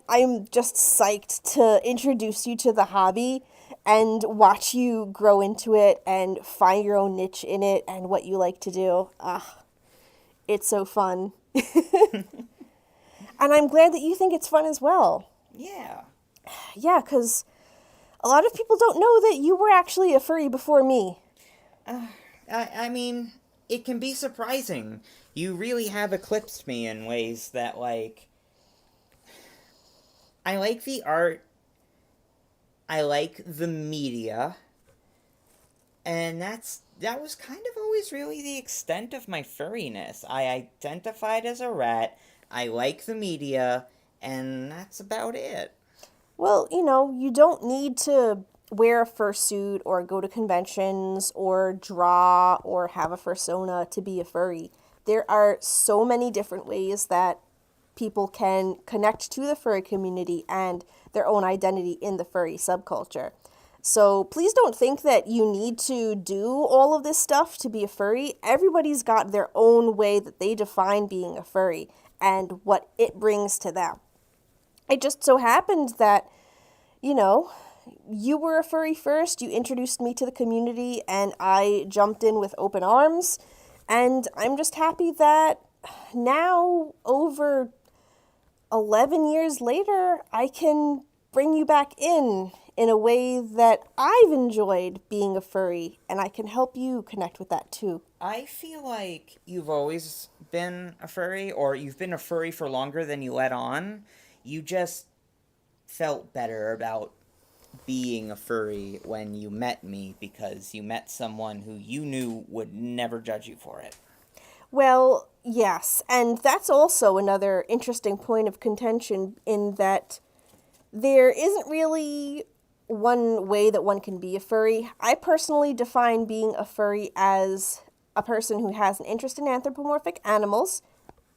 I'm just psyched to introduce you to the hobby and watch you grow into it and find your own niche in it and what you like to do. It's so fun. And I'm glad that you think it's fun as well. Yeah. Yeah, because a lot of people don't know that you were actually a furry before me. I mean, it can be surprising. You really have eclipsed me in ways that, like... I like the art. I like the media, and that was kind of always really the extent of my furriness. I identified as a rat, I like the media, and that's about it. Well, you know, you don't need to wear a fursuit or go to conventions or draw or have a fursona to be a furry. There are so many different ways that people can connect to the furry community and their own identity in the furry subculture. So please don't think that you need to do all of this stuff to be a furry. Everybody's got their own way that they define being a furry and what it brings to them. It just so happened that, you know, you were a furry first, you introduced me to the community, and I jumped in with open arms. And I'm just happy that now, over 11 years later, I can bring you back in a way that I've enjoyed being a furry, and I can help you connect with that too. I feel like you've always been a furry, or you've been a furry for longer than you let on. You just felt better about being a furry when you met me because you met someone who you knew would never judge you for it. Well, yes, and that's also another interesting point of contention in that there isn't really one way that one can be a furry. I personally define being a furry as a person who has an interest in anthropomorphic animals,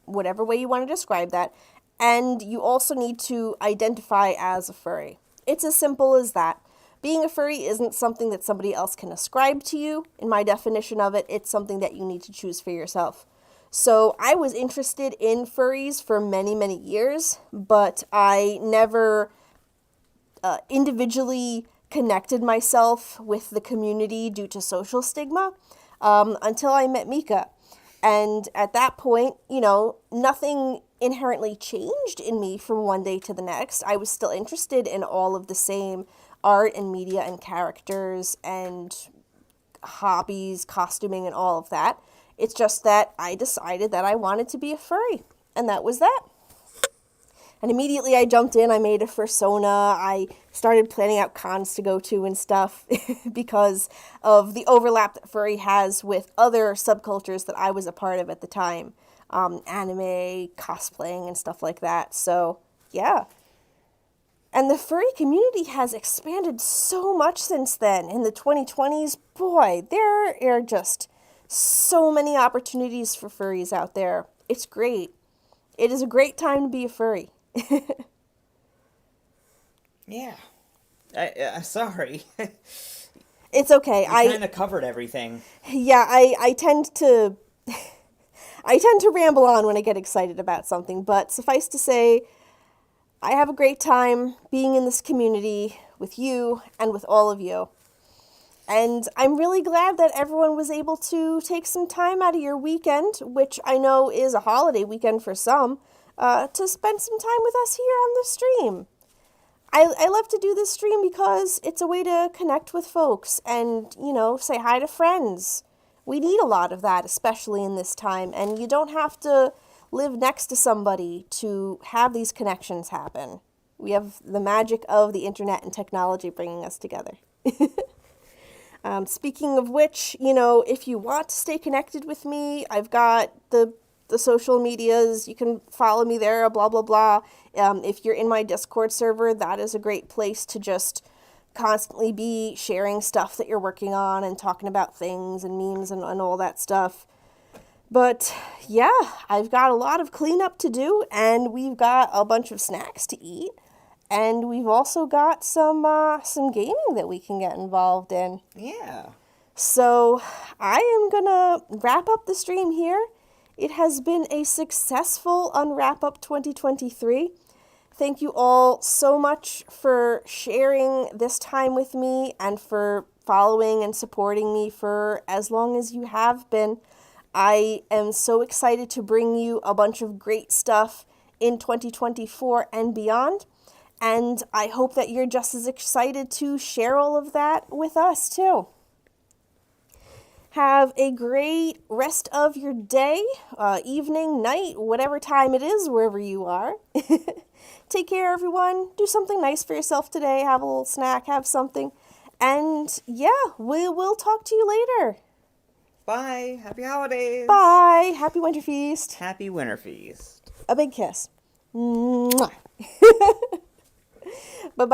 whatever way you want to describe that, and you also need to identify as a furry. It's as simple as that. Being a furry isn't something that somebody else can ascribe to you. In my definition of it, it's something that you need to choose for yourself. So I was interested in furries for many, many years, but I never individually connected myself with the community due to social stigma until I met Mika. And at that point, you know, nothing inherently changed in me from one day to the next. I was still interested in all of the same art and media and characters and hobbies, costuming, and all of that. It's just that I decided that I wanted to be a furry, and that was that. And immediately I jumped in, I made a fursona, I started planning out cons to go to and stuff because of the overlap that furry has with other subcultures that I was a part of at the time. Anime, cosplaying, and stuff like that. So, yeah. And the furry community has expanded so much since then. In the 2020s, boy, there are just so many opportunities for furries out there. It's great. It is a great time to be a furry. Yeah. Sorry. It's okay. You kind of covered everything. Yeah, I tend to I tend to ramble on when I get excited about something, but suffice to say, I have a great time being in this community with you and with all of you. And I'm really glad that everyone was able to take some time out of your weekend, which I know is a holiday weekend for some, to spend some time with us here on the stream. I love to do this stream because it's a way to connect with folks and, you know, say hi to friends. We need a lot of that, especially in this time, and you don't have to live next to somebody to have these connections happen. We have the magic of the internet and technology bringing us together. Speaking of which, you know, if you want to stay connected with me, I've got the social medias. You can follow me there, blah, blah, blah. If you're in my Discord server, that is a great place to just constantly be sharing stuff that you're working on and talking about things and memes and all that stuff. But yeah, I've got a lot of cleanup to do, and we've got a bunch of snacks to eat. And we've also got some gaming that we can get involved in. Yeah. So I am gonna wrap up the stream here. It has been a successful UnWrapUp 2023. Thank you all so much for sharing this time with me and for following and supporting me for as long as you have been. I am so excited to bring you a bunch of great stuff in 2024 and beyond. And I hope that you're just as excited to share all of that with us, too. Have a great rest of your day, evening, night, whatever time it is, wherever you are. Take care, everyone. Do something nice for yourself today. Have a little snack, have something. And yeah, we'll talk to you later. Bye. Happy holidays. Bye. Happy Winter Feast. Happy Winter Feast. A big kiss. Mwah. Bye-bye.